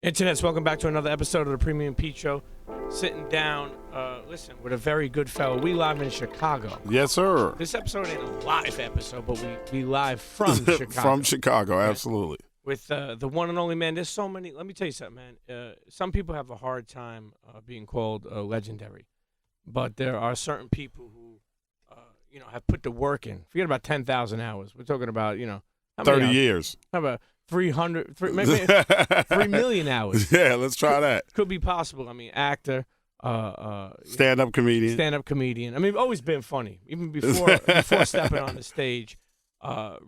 Internets, welcome back to another episode of the Premium Pete Show. Sitting down, with a very good fellow. We live in Chicago. Yes, sir. This episode ain't a live episode, but we live from Chicago. From Chicago, absolutely. With the one and only man. There's so many. Let me tell you something, man. Some people have a hard time being called legendary, but there are certain people who, have put the work in. Forget about 10,000 hours. We're talking about, how many 30 hours? years. How about 3 million hours? Yeah, let's try that. Could be possible. I mean, actor, stand-up comedian. Stand-up comedian. I mean, always been funny, even before stepping on the stage.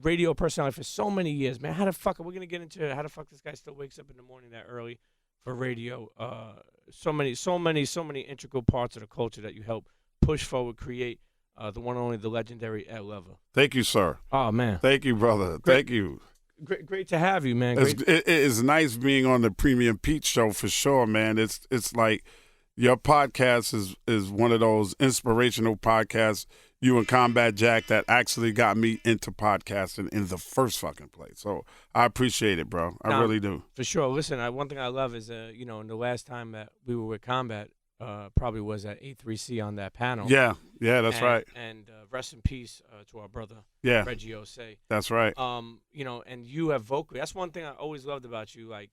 Radio personality for so many years, man. How the fuck are we gonna get into how the fuck this guy still wakes up in the morning that early for radio? So many integral parts of the culture that you help push forward, create. The one and only, the legendary Ed Lover. Thank you, sir. Oh man, thank you, brother. Thank you. Great to have you, man. It is nice being on the Premium Pete Show for sure, man. It's like your podcast is one of those inspirational podcasts. You and Combat Jack that actually got me into podcasting in the first fucking place. So I appreciate it, bro. I really do. For sure. Listen, one thing I love is, in the last time that we were with Combat, probably was at A3C on that panel. Yeah, that's right. And rest in peace to our brother, Reggie Osei. That's right. And you have vocally. That's one thing I always loved about you. Like,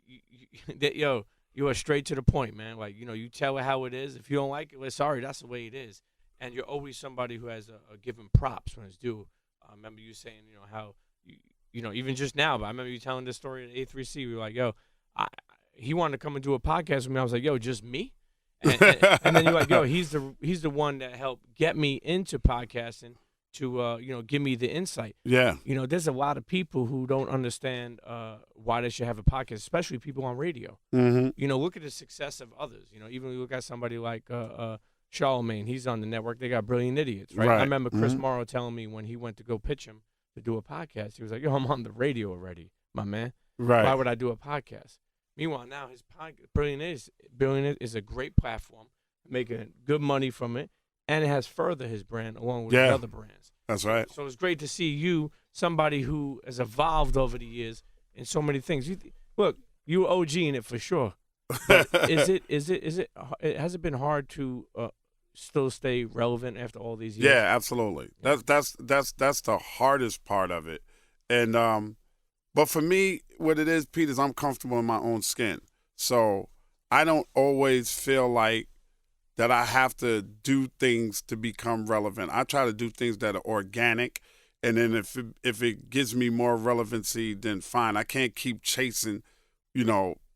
you are straight to the point, man. Like, you tell it how it is. If you don't like it, well, sorry, that's the way it is. And you're always somebody who has a given props when it's due. I remember you saying, how, even just now, but I remember you telling this story at A3C. We were like, he wanted to come and do a podcast with me. I was like, just me? And then you're like, he's the one that helped get me into podcasting to, give me the insight. Yeah. There's a lot of people who don't understand why they should have a podcast, especially people on radio. Mm-hmm. Look at the success of others. Even when you look at somebody like Charlemagne, he's on the network. They got Brilliant Idiots, right? I remember Chris Morrow telling me when he went to go pitch him to do a podcast, he was like, I'm on the radio already, my man. Right. Why would I do a podcast? Meanwhile, now his podcast, Brilliant is a great platform, making good money from it, and it has furthered his brand along with the other brands. That's right. So it's great to see you, somebody who has evolved over the years in so many things. Look, you OG in it for sure. But has it been hard to still stay relevant after all these years? Yeah, absolutely. Yeah. That's the hardest part of it, and but for me, what it is, Pete, is I'm comfortable in my own skin. So I don't always feel like that I have to do things to become relevant. I try to do things that are organic, and then if it gives me more relevancy, then fine. I can't keep chasing,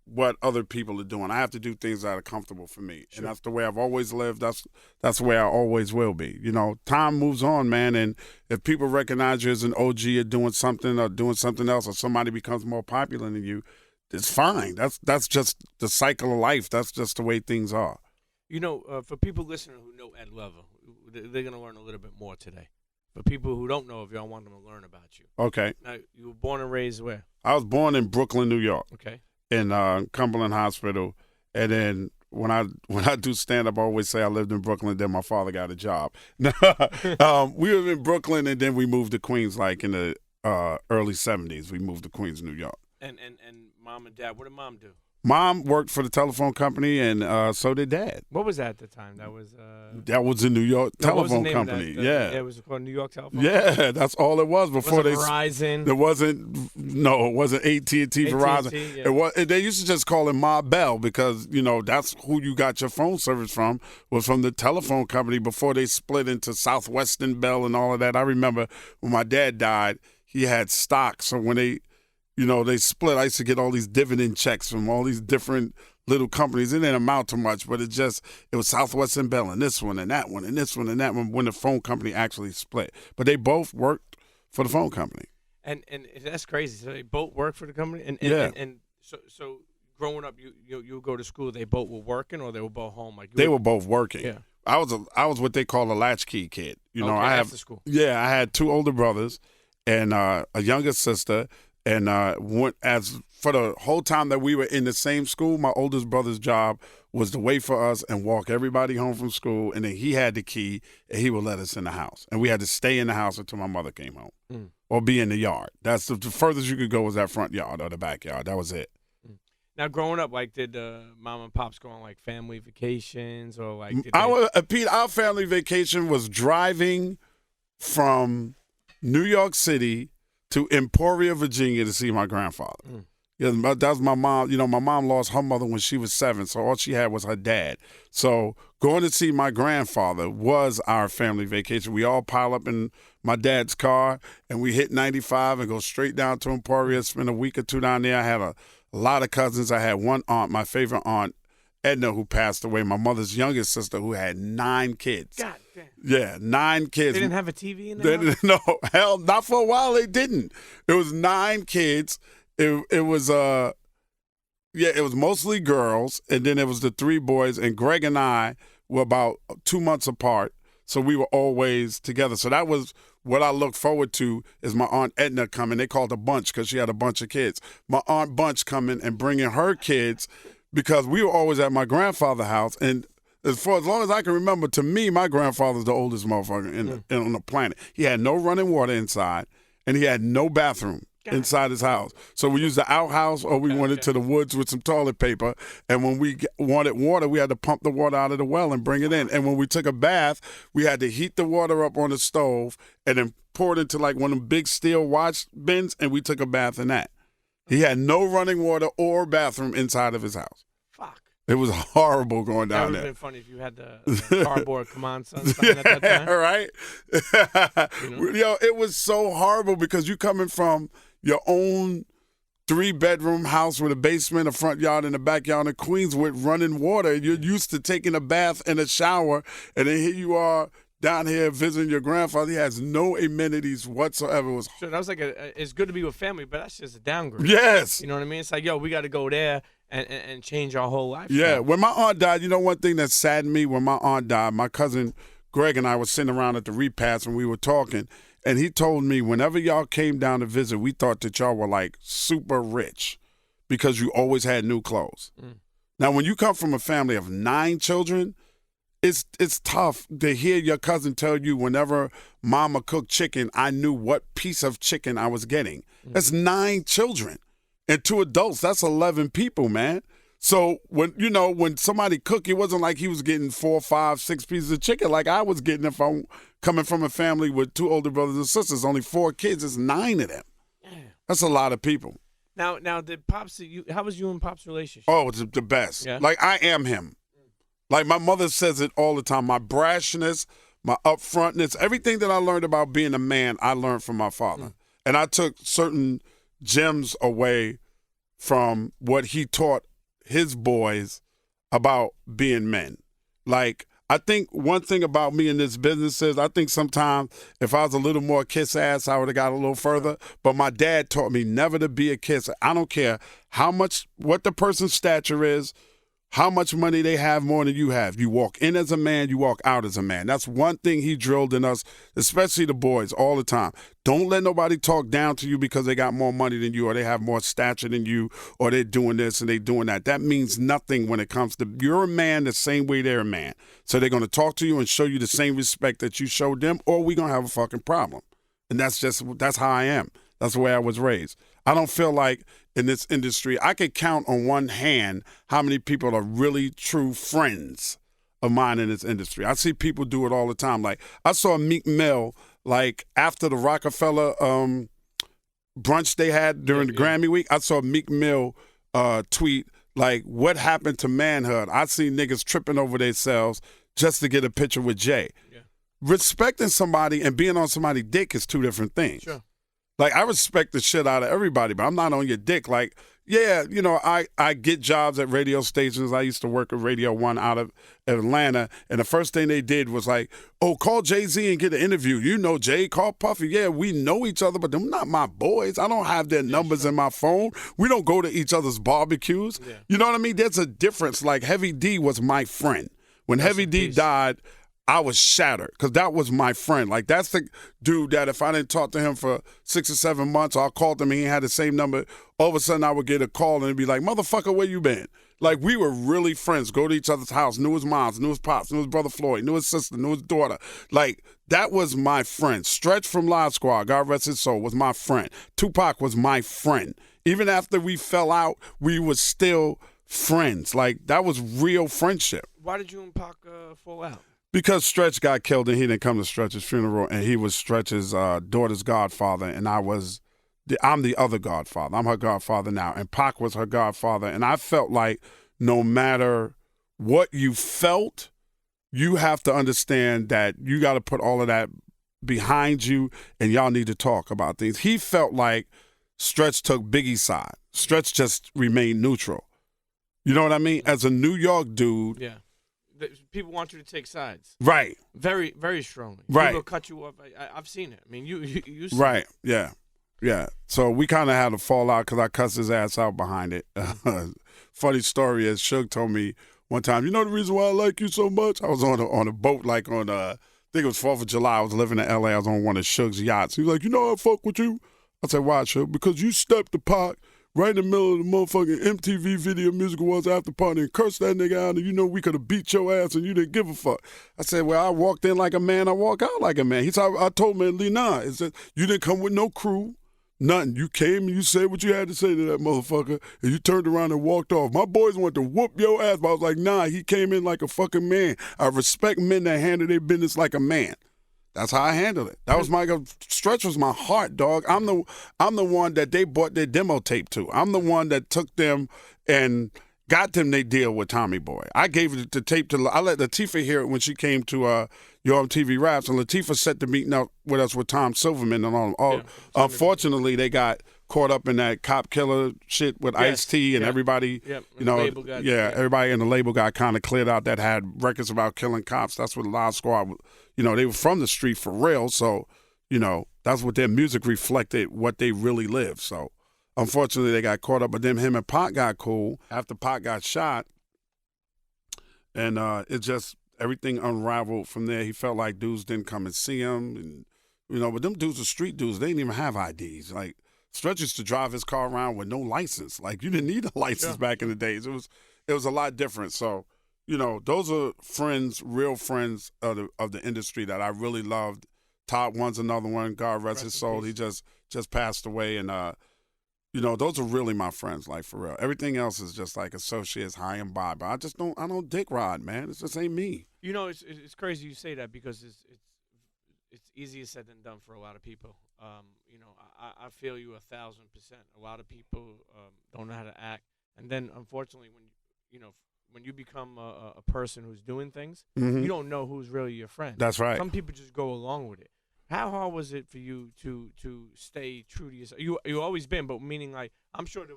what other people are doing. I have to do things that are comfortable for me. Sure. And that's the way I've always lived. That's the way I always will be. Time moves on, man, and if people recognize you as an OG or doing something else, or somebody becomes more popular than you, it's fine. That's just the cycle of life. That's just the way things are. For people listening who know Ed Lover, they're going to learn a little bit more today. For people who don't know of you, I want them to learn about you. Okay. Now, you were born and raised where? I was born in Brooklyn, New York. Okay. In Cumberland Hospital, and then when I do stand up, I always say I lived in Brooklyn. Then my father got a job. We were in Brooklyn, and then we moved to Queens, like in the early '70s. We moved to Queens, New York. And mom and dad, what did mom do? Mom worked for the telephone company, and so did Dad. What was that at the time? That was the New York telephone what was the name company. Of that? Yeah, it was called New York Telephone. Yeah, that's all it was before was it Verizon. There wasn't. No, it wasn't AT&T, Verizon. Yeah. It was. They used to just call it Ma Bell because that's who you got your phone service from. Was from the telephone company before they split into Southwestern Bell and all of that. I remember when my dad died, he had stock, so when they split. I used to get all these dividend checks from all these different little companies. It didn't amount to much, but it was Southwestern Bell and this one and that one and this one and that one when the phone company actually split. But they both worked for the phone company. And that's crazy. So they both worked for the company? And so growing up, you go to school, they both were working or they were both home? They were both working. Yeah. I was what they call a latchkey kid. After school. Yeah, I had two older brothers and a younger sister. And for the whole time that we were in the same school, my oldest brother's job was to wait for us and walk everybody home from school. And then he had the key and he would let us in the house. And we had to stay in the house until my mother came home or be in the yard. That's the furthest you could go was that front yard or the backyard. That was it. Now, growing up, like, did mom and pops go on like family vacations or like? Did Pete, our family vacation was driving from New York City to Emporia, Virginia, to see my grandfather. Yeah, that was my mom. You know, my mom lost her mother when she was 7, so all she had was her dad. So going to see my grandfather was our family vacation. We all pile up in my dad's car, and we hit 95 and go straight down to Emporia, spend a week or 2 down there. I had a lot of cousins. I had one aunt, my favorite aunt, Edna, who passed away, my mother's youngest sister, who had 9 kids. God damn. Yeah, 9 kids. They didn't have a TV in there? No, hell, not for a while they didn't. It was 9 kids. It was it was mostly girls, and then it was the 3 boys, and Greg and I were about 2 months apart, so we were always together. So that was what I look forward to, is my Aunt Edna coming. They called a bunch because she had a bunch of kids. My Aunt Bunch coming and bringing her kids, because we were always at my grandfather's house. And as long as I can remember, to me, my grandfather's the oldest motherfucker on the planet. He had no running water inside, and he had no bathroom inside his house. So we used the outhouse, or we went into the woods with some toilet paper. And when we wanted water, we had to pump the water out of the well and bring it in. And when we took a bath, we had to heat the water up on the stove and then pour it into like one of them big steel wash bins, and we took a bath in that. He had no running water or bathroom inside of his house. Fuck. It was horrible going down there. That would have been funny if you had the cardboard "Come on, son" sign at that time. Right? Yo, it was so horrible because you coming from your own 3-bedroom house with a basement, a front yard, and a backyard in Queens with running water. You're used to taking a bath and a shower, and then here you are down here visiting your grandfather. He has no amenities whatsoever. It was so that was like it's good to be with family, but that's just a downgrade. Yes. You know what I mean? It's like, yo, we got to go there and change our whole life. Yeah. When my aunt died, you know one thing that saddened me? When my aunt died, my cousin Greg and I were sitting around at the repast and we were talking, and he told me, whenever y'all came down to visit, we thought that y'all were like super rich because you always had new clothes. Now, when you come from a family of 9 children, it's tough to hear your cousin tell you, whenever mama cooked chicken, I knew what piece of chicken I was getting. That's 9 children. And 2 adults, that's 11 people, man. So when somebody cooked, it wasn't like he was getting 4, 5, 6 pieces of chicken like I was getting if I'm coming from a family with 2 older brothers and sisters. Only 4 kids. It's 9 of them. That's a lot of people. Now, did Pops? How was you and Pops' relationship? Oh, it's the best. Yeah? Like, I am him. Like, my mother says it all the time. My brashness, my upfrontness, everything that I learned about being a man, I learned from my father. And I took certain gems away from what he taught his boys about being men. Like, I think one thing about me in this business is I think sometimes if I was a little more kiss ass, I would have got a little further. But my dad taught me never to be a kisser. I don't care what the person's stature is, how much money they have more than you have. You walk in as a man, you walk out as a man. That's one thing he drilled in us, especially the boys, all the time. Don't let nobody talk down to you because they got more money than you, or they have more stature than you, or they're doing this and they're doing that. That means nothing when it comes to, you're a man the same way they're a man. So they're going to talk to you and show you the same respect that you showed them, or we're going to have a fucking problem. And that's how I am. That's the way I was raised. I don't feel like in this industry, I could count on one hand how many people are really true friends of mine in this industry. I see people do it all the time. Like, I saw Meek Mill, like, after the Rockefeller brunch they had during the Grammy week, I saw Meek Mill tweet, like, what happened to manhood? I see niggas tripping over themselves just to get a picture with Jay. Yeah. Respecting somebody and being on somebody's dick is 2 different things. Sure. Like, I respect the shit out of everybody, but I'm not on your dick. Like, yeah, I get jobs at radio stations. I used to work at Radio 1 out of Atlanta, and the first thing they did was like, oh, call Jay-Z and get an interview. You know Jay, call Puffy. Yeah, we know each other, but they're not my boys. I don't have their numbers in my phone. We don't go to each other's barbecues. Yeah. You know what I mean? There's a difference. Like, Heavy D was my friend. When Heavy D died, I was shattered because that was my friend. Like, that's the dude that if I didn't talk to him for 6 or 7 months, I called him and he had the same number. All of a sudden, I would get a call and it'd be like, motherfucker, where you been? Like, we were really friends. Go to each other's house. Knew his moms, knew his pops, knew his brother Floyd, knew his sister, knew his daughter. Like, that was my friend. Stretch from Live Squad, God rest his soul, was my friend. Tupac was my friend. Even after we fell out, we were still friends. Like, that was real friendship. Why did you and Pac fall out? Because Stretch got killed and he didn't come to Stretch's funeral, and he was Stretch's daughter's godfather, and I'm the other godfather. I'm her godfather now, and Pac was her godfather. And I felt like no matter what you felt, you have to understand that you got to put all of that behind you, and y'all need to talk about things. He felt like Stretch took Biggie's side. Stretch just remained neutral. You know what I mean? As a New York dude. Yeah. People want you to take sides. Right. Very, very strongly. Right. People cut you off. I've seen it. I mean, you see right. it. Yeah. Yeah. So we kind of had a fallout because I cussed his ass out behind it. Funny story is Suge told me one time, you know the reason why I like you so much? I was on a boat, like on I think it was 4th of July. I was living in L.A. I was on one of Suge's yachts. He was like, you know I fuck with you? I said, why, Suge? Because you stepped the Pac right in the middle of the motherfucking MTV Video Music Awards after party and cursed that nigga out, and you know we could have beat your ass and you didn't give a fuck. I said, well, I walked in like a man, I walk out like a man. He said, I told him, Lena, it said, you didn't come with no crew, nothing. You came and you said what you had to say to that motherfucker, and you turned around and walked off. My boys wanted to whoop your ass, but I was like, nah, he came in like a fucking man. I respect men that handle their business like a man. That's how I handled it. That was Stretch was my heart, dog. I'm the one that they bought their demo tape to. I'm the one that took them and got them their deal with Tommy Boy. I gave the tape to. I let Latifah hear it when she came to your MTV Raps, and Latifah set the meeting up with us with Tom Silverman and all. Unfortunately, they got caught up in that cop killer shit with Ice-T and everybody. Yep. You know, everybody in the label got kind of cleared out that had records about killing cops. That's what Live Squad. You know, they were from the street for real, so, you know, that's what their music reflected, what they really lived. So, unfortunately, they got caught up, but then him and Pac got cool after Pac got shot, and it just, everything unraveled from there. He felt like dudes didn't come and see him, and, you know, but them dudes are street dudes. They didn't even have IDs. Like, Stretch used to drive his car around with no license. Like, you didn't need a license back in the days. It was a lot different, so. You know, those are friends, real friends of the industry that I really loved. Top One's another one. God rest his soul. He just passed away, and you know, those are really my friends, like for real. Everything else is just like associates, high and by. But I don't dick ride, man. It just ain't me. You know, it's crazy you say that because it's easier said than done for a lot of people. You know, I feel you 1,000%. A lot of people don't know how to act, and then unfortunately, when you become a person who's doing things, you don't know who's really your friend. That's right. Some people just go along with it. How hard was it for you to stay true to yourself? You always been, but meaning like I'm sure there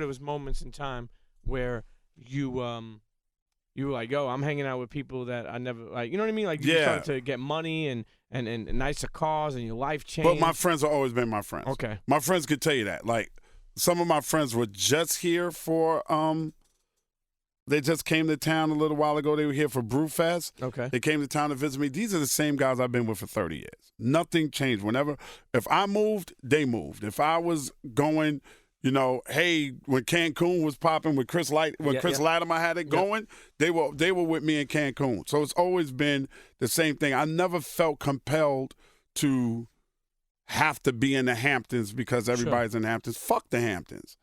was moments in time where you were like, yo, I'm hanging out with people that I never like. You know what I mean? Like you started to get money and nicer cars and your life changed. But my friends have always been my friends. Okay. My friends could tell you that. Like some of my friends were just here for They just came to town a little while ago. They were here for Brewfest. Okay. They came to town to visit me. These are the same guys I've been with for 30 years. Nothing changed. If I moved, they moved. If I was going, you know, hey, when Cancun was popping with Chris Latimer had it going, they were with me in Cancun. So it's always been the same thing. I never felt compelled to have to be in the Hamptons because everybody's in the Hamptons. Fuck the Hamptons.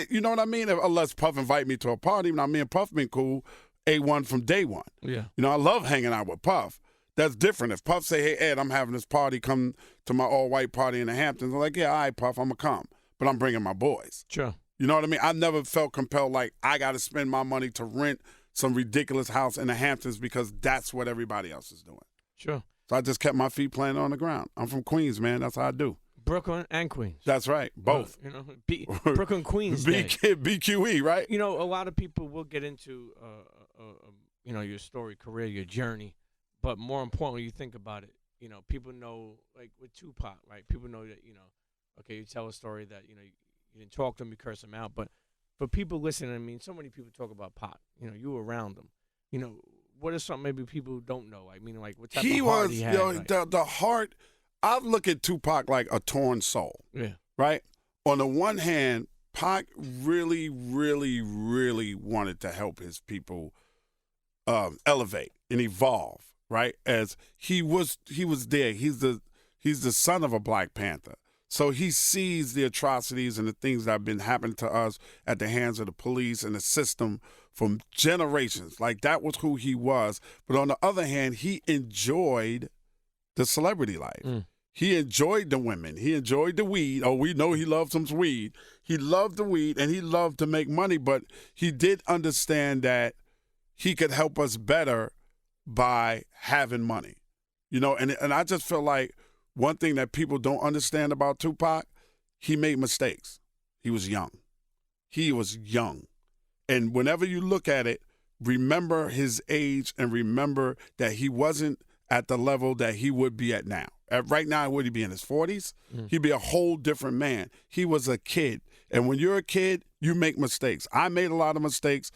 You know what I mean? Unless Puff invite me to a party. Now, me and Puff been cool, A1 from day one. Yeah. You know, I love hanging out with Puff. That's different. If Puff say, hey, Ed, I'm having this party, come to my all-white party in the Hamptons, I'm like, yeah, all right, Puff, I'm going to come. But I'm bringing my boys. Sure. You know what I mean? I never felt compelled like I got to spend my money to rent some ridiculous house in the Hamptons because that's what everybody else is doing. Sure. So I just kept my feet planted on the ground. I'm from Queens, man. That's how I do. Brooklyn and Queens. That's right. Both. You know, Brooklyn, Queens. BQE, right? You know, a lot of people will get into, you know, your story, career, your journey. But more importantly, you think about it, you know, people know, like with Tupac, right? People know that, you know, okay, you tell a story that, you know, you didn't talk to him, you curse him out. But for people listening, I mean, so many people talk about Pac. You know, you were around him. You know, what is something maybe people don't know? Like, meaning, like, what type of heart he had? Yo, the heart. I look at Tupac like a torn soul. Yeah. Right? On the one hand, Pac really, really, really wanted to help his people elevate and evolve, right? As he was there. He's the son of a Black Panther. So he sees the atrocities and the things that have been happening to us at the hands of the police and the system from generations. Like, that was who he was. But on the other hand, he enjoyed the celebrity life. He enjoyed the women. He enjoyed the weed. Oh, we know he loved some weed. He loved the weed, and he loved to make money, but he did understand that he could help us better by having money. You know, and I just feel like one thing that people don't understand about Tupac, he made mistakes. He was young. He was young. And whenever you look at it, remember his age and remember that he wasn't at the level that he would be at now. Right now, would he be in his 40s? He'd be a whole different man. He was a kid. And when you're a kid, you make mistakes. I made a lot of mistakes.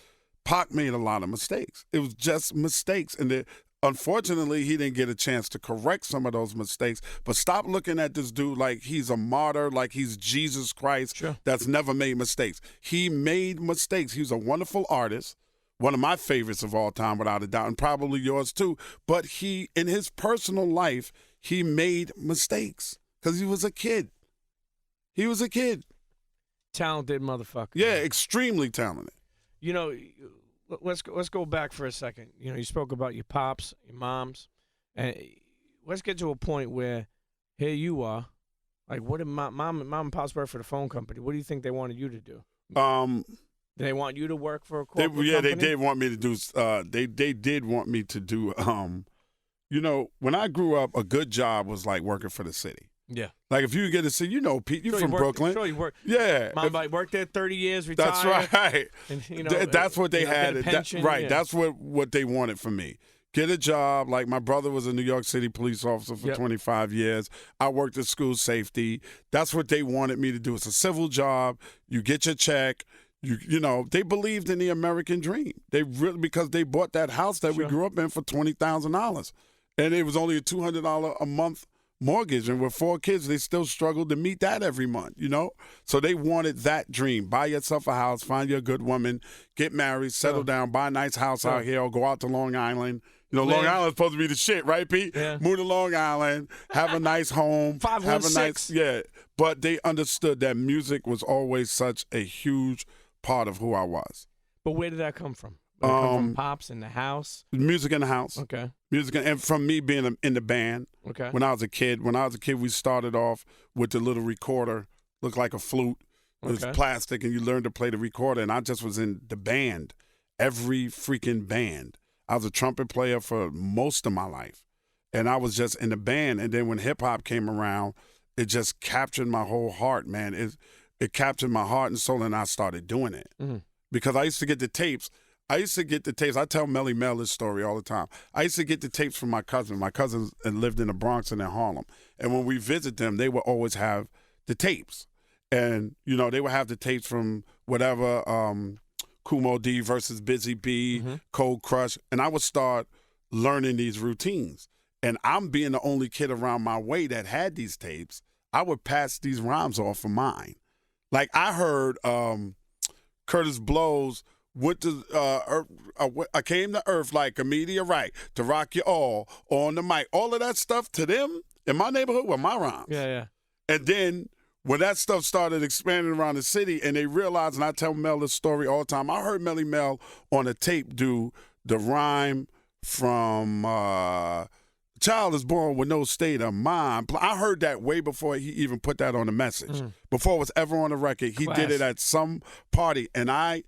Pac made a lot of mistakes. It was just mistakes. And unfortunately, he didn't get a chance to correct some of those mistakes. But stop looking at this dude like he's a martyr, like he's Jesus Christ that's never made mistakes. He made mistakes. He was a wonderful artist. One of my favorites of all time, without a doubt, and probably yours too. But he, in his personal life, he made mistakes because he was a kid. He was a kid. Talented motherfucker. Yeah, extremely talented. You know, let's go back for a second. You know, you spoke about your pops, your moms, and let's get to a point where here you are. Like, what did mom and pops work for the phone company? What do you think they wanted you to do? They want you to work for a corporate company? They did want me to do. They did want me to do. You know, when I grew up, a good job was like working for the city. Yeah. Like, if you get to see, you know, Pete, you're from Brooklyn. Sure, you work. Yeah. Mom worked there 30 years, retired. That's right. And, you know, that's what they had. Get a pension, right. Yeah. That's what they wanted from me. Get a job. Like, my brother was a New York City police officer for 25 years. I worked at school safety. That's what they wanted me to do. It's a civil job. You get your check. You know, they believed in the American dream. They really, because they bought that house that we grew up in for $20,000. And it was only a $200 a month mortgage. And with 4 kids, they still struggled to meet that every month, you know? So they wanted that dream. Buy yourself a house, find you a good woman, get married, settle down, buy a nice house out here, or go out to Long Island. You know, Long Island's supposed to be the shit, right, Pete? Yeah. Move to Long Island, have a nice home. 516. Yeah. But they understood that music was always such a huge part of who I was. But where did that come from? Did it come from pops in the house? Music in the house. Okay. Music, and from me being in the band. Okay. When I was a kid, we started off with the little recorder, looked like a flute. It was plastic, and you learned to play the recorder. And I just was in the band, every freaking band. I was a trumpet player for most of my life, and I was just in the band. And then when hip hop came around, it just captured my whole heart, man. It captured my heart and soul, and I started doing it. Because I used to get the tapes. I tell Melly Mel this story all the time. I used to get the tapes from my cousin. My cousins lived in the Bronx and in Harlem. And when we visit them, they would always have the tapes. And, you know, they would have the tapes from whatever, Kumo D versus Busy B, Cold Crush. And I would start learning these routines. And I'm being the only kid around my way that had these tapes. I would pass these rhymes off of mine. Like, I heard Curtis Blow's went to I came to Earth like a meteorite to rock you all on the mic. All of that stuff to them in my neighborhood were my rhymes. Yeah. And then when that stuff started expanding around the city, and they realized, and I tell Mel this story all the time, I heard Melly Mel on a tape do the rhyme from Child is Born with No State of Mind. I heard that way before he even put that on the message. Before it was ever on the record. He did it at some party, and I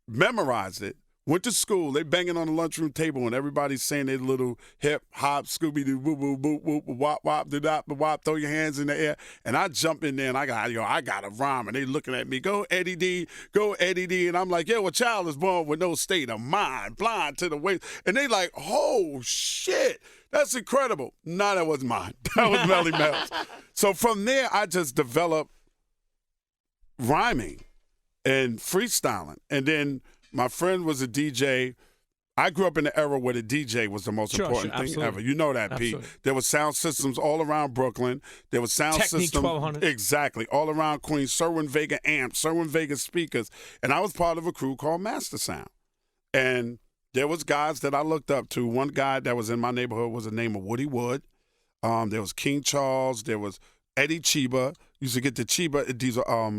memorized it. Went to school. They banging on the lunchroom table, and everybody's saying their little hip hop, Scooby Doo, boo boo boo boo, wop wop, do dop, wop, throw your hands in the air. And I jump in there, and I got a rhyme, and they looking at me, go Eddie D, and I'm like, a child is born with no state of mind, blind to the waist, and they like, oh shit, that's incredible. No, that wasn't mine. That was Melly Mel's. So from there, I just developed rhyming and freestyling, and then my friend was a DJ. I grew up in the era where the DJ was the most important thing ever. You know that, Pete. There were sound systems all around Brooklyn. There was sound systems 1200. Exactly, all around Queens. Sherwin Vega amps, Sherwin Vega speakers, and I was part of a crew called Master Sound. And there was guys that I looked up to. One guy that was in my neighborhood was the name of Woody Wood. There was King Charles. There was Eddie Chiba. Used to get the Chiba. These are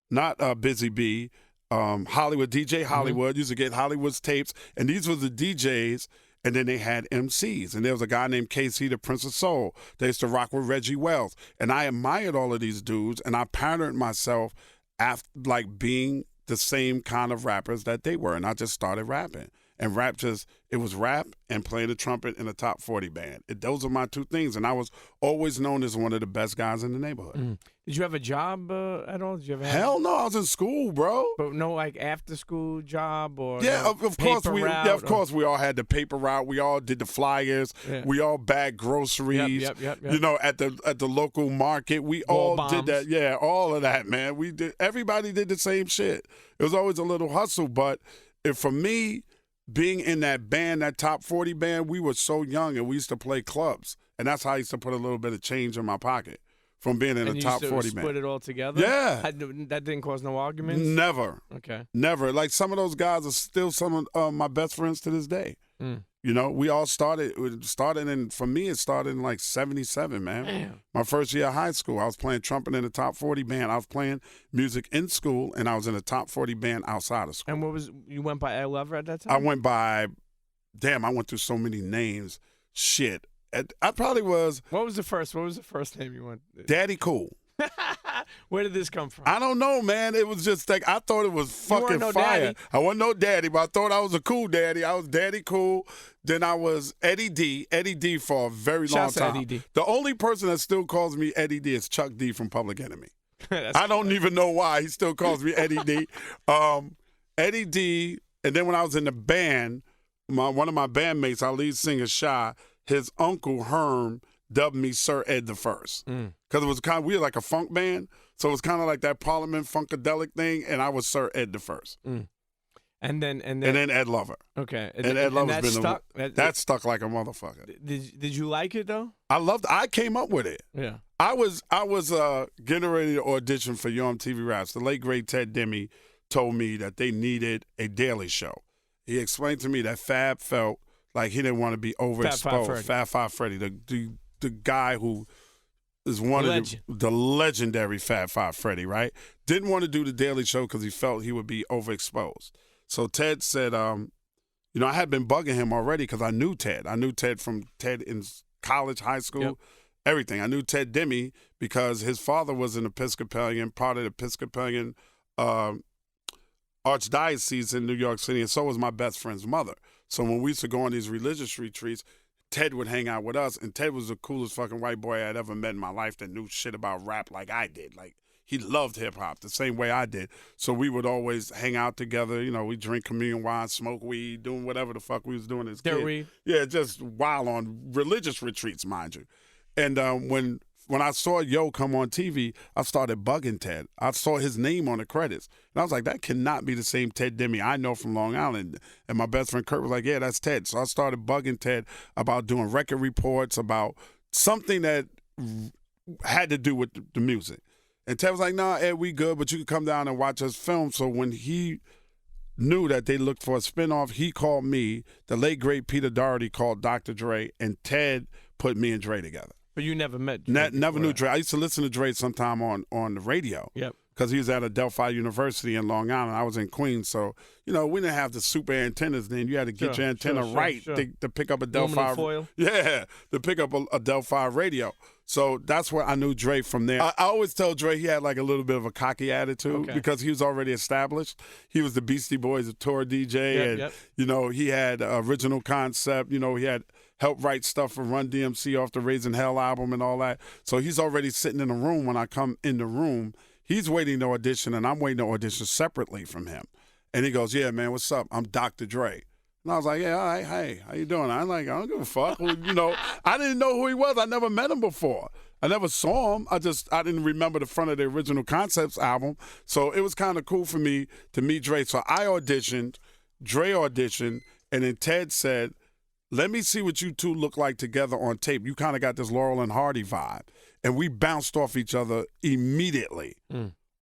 not Busy Bee. Hollywood, DJ Hollywood. Used to get Hollywood's tapes. And these were the DJs. And then they had MCs. And there was a guy named KC, the Prince of Soul. They used to rock with Reggie Wells. And I admired all of these dudes. And I patterned myself after, like, being the same kind of rappers that they were. And I just started rapping. And it was rap and playing the trumpet in a top 40 band. Those are my two things. And I was always known as one of the best guys in the neighborhood. Mm. Did you have a job at all? Did you ever Hell no, I was in school, bro. But no, like, after-school job or yeah, of course of course we all had the paper route. We all did the flyers. Yeah. We all bagged groceries. Yep. You know, at the local market, we all did that. Yeah, all of that, man. We did. Everybody did the same shit. It was always a little hustle, but for me, being in that band, that top 40 band, we were so young and we used to play clubs. And that's how I used to put a little bit of change in my pocket from being in a top 40 band. Split it all together? Yeah. That didn't cause no arguments? Never. Okay. Never. Like, some of those guys are still some of my best friends to this day. Mm. You know, we all started for me, it started in like 77, man. Damn. My first year of high school, I was playing trumpet in the top 40 band. I was playing music in school, and I was in a top 40 band outside of school. And you went by Ed Lover at that time? I went by, I went through so many names. Shit. I probably was. What was the first name you went? Daddy Cool. Where did this come from? I don't know, man. It was just like, I thought it was fucking fire. Daddy. I wasn't no daddy, but I thought I was a cool daddy. I was Daddy Cool. Then I was Eddie D for a very long time. Eddie D. The only person that still calls me Eddie D is Chuck D from Public Enemy. I don't even know why he still calls me Eddie D. Eddie D. And then when I was in the band, one of my bandmates, our lead singer Shy, his uncle Herm dubbed me Sir Ed the First, because it was we were like a funk band, so it was kind of like that Parliament Funkadelic thing, and I was Sir Ed the First. And then Ed Lover. Okay. And Ed Lover's been stuck. That stuck like a motherfucker. Did you like it though? I loved it. I came up with it. Yeah. I was getting ready to audition for MTV Raps. The late great Ted Demme told me that they needed a daily show. He explained to me that Fab felt like he didn't want to be overexposed. Fab Five Freddy, the guy who is one of the legendary Fab Five Freddy, right? Didn't want to do the daily show because he felt he would be overexposed. So Ted said, I had been bugging him already because I knew Ted. I knew Ted from Ted in college, high school, everything. I knew Ted Demme because his father was an Episcopalian, part of the Episcopalian archdiocese in New York City, and so was my best friend's mother. So when we used to go on these religious retreats, Ted would hang out with us, and Ted was the coolest fucking white boy I'd ever met in my life that knew shit about rap like I did. Like, he loved hip-hop the same way I did. So we would always hang out together. You know, we drink communion wine, smoke weed, doing whatever the fuck we was doing as kids. Weed? Yeah, just wild on religious retreats, mind you. And when I saw Yo come on TV, I started bugging Ted. I saw his name on the credits. And I was like, that cannot be the same Ted Demme I know from Long Island. And my best friend Kurt was like, yeah, that's Ted. So I started bugging Ted about doing record reports, about something that had to do with the music. And Ted was like, nah, Ed, we good, but you can come down and watch us film. So when he knew that they looked for a spinoff, he called me. The late, great Peter Doherty called Dr. Dre, and Ted put me and Dre together. But you never met Dre? Never knew Dre. I used to listen to Dre sometime on the radio. Yep. Because he was at Adelphi University in Long Island. I was in Queens. So, we didn't have the super antennas then. You had to get your antenna right to pick up Adelphi. Foil? Yeah, to pick up a Adelphi radio. So that's where I knew Dre from there. I always tell Dre he had like a little bit of a cocky attitude because he was already established. He was the Beastie Boys tour DJ, he had original concept. He had helped write stuff for Run DMC off the Raising Hell album and all that. So he's already sitting in the room. When I come in the room, he's waiting to audition, and I'm waiting to audition separately from him. And he goes, yeah, man, what's up? I'm Dr. Dre. And I was like, yeah, all right, hey, how you doing? I'm like, I don't give a fuck. I didn't know who he was. I never met him before. I never saw him. I didn't remember the front of the Original Concepts album. So it was kind of cool for me to meet Dre. So I auditioned, Dre auditioned, and then Ted said, let me see what you two look like together on tape. You kind of got this Laurel and Hardy vibe. And we bounced off each other immediately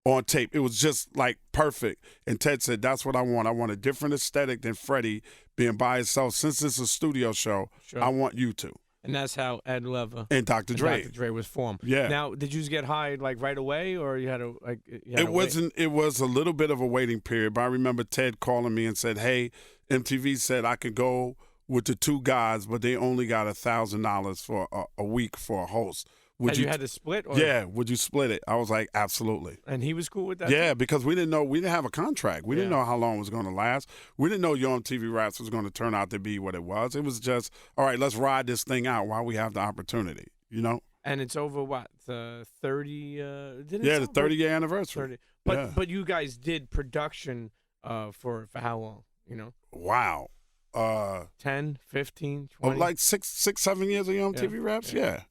on tape. It was just like perfect. And Ted said, that's what I want. I want a different aesthetic than Freddie being by himself. Since it's a studio show, I want you to. And that's how Ed Lover and Dr. Dre. Dr. Dre was formed. Yeah. Now, did you just get hired like right away, or you had to like? It wasn't. It was a little bit of a waiting period. But I remember Ted calling me and said, "Hey, MTV said I could go with the two guys, but they only got $1,000 for a week for a host. Would you had to split? Or? Yeah. Would you split it?" I was like, "Absolutely." And he was cool with that. Yeah, too? because we didn't have a contract. We didn't know how long it was going to last. We didn't know MTV Raps was going to turn out to be what it was. It was just, all right, let's ride this thing out while we have the opportunity. You know. And it's over what, the 30? The 30-year anniversary. 30. But you guys did production for how long? You know. Wow. 10, 15, 20? Like 6, 7 years of MTV Raps. Yeah.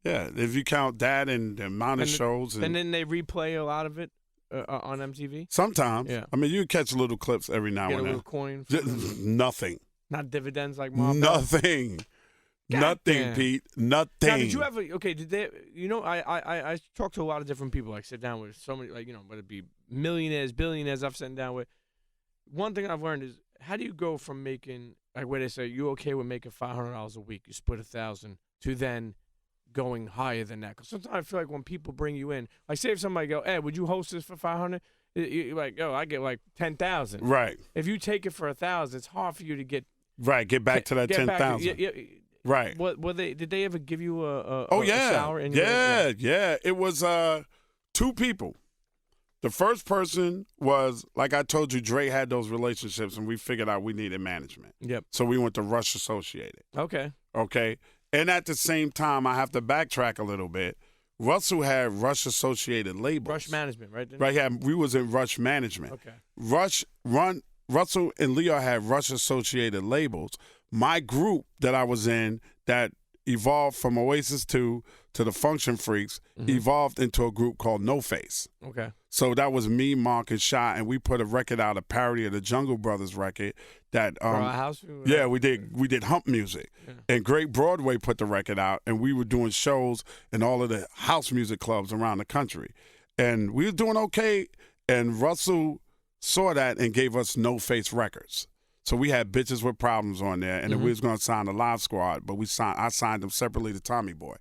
If you count that and the amount of shows. And then they replay a lot of it on MTV? Sometimes. Yeah. I mean, you catch little clips every now and then. Get a little coin? Nothing. Not dividends like Marvel? Nothing. Nothing, Pete. Nothing. Now, did you ever, did they, I talked to a lot of different people, like sit down with so many, like, whether it be millionaires, billionaires I've sat down with. One thing I've learned is, how do you go from making, like where they say, you okay with making $500 a week, you split $1,000, to then going higher than that? Because sometimes I feel like when people bring you in, like say if somebody go, "Hey, would you host this for $500?" You're like, "Yo, I get like 10,000." Right. If you take it for $1,000, it's hard for you to get get back to that 10,000. Right. Did they ever give you a salary? Yeah. It was 2 people. The first person was, like I told you, Dre had those relationships, and we figured out we needed management. Yep. So we went to Rush Associated. Okay. And at the same time, I have to backtrack a little bit. Russell had Rush Associated labels. Rush Management, right? Right. Yeah, we was in Rush Management. Okay. Russell and Leo had Rush Associated labels. My group that I was in that evolved from Oasis 2 to the Function Freaks evolved into a group called No Face. Okay. So that was me, Mark, and Shy, and we put a record out, a parody of the Jungle Brothers record that For our house? Yeah, we did hump music. Yeah. And Great Broadway put the record out, and we were doing shows in all of the house music clubs around the country. And we were doing okay, and Russell saw that and gave us No Face Records. So we had Bitches with Problems on there, and then we was going to sign the Live Squad, but I signed them separately to Tommy Boy.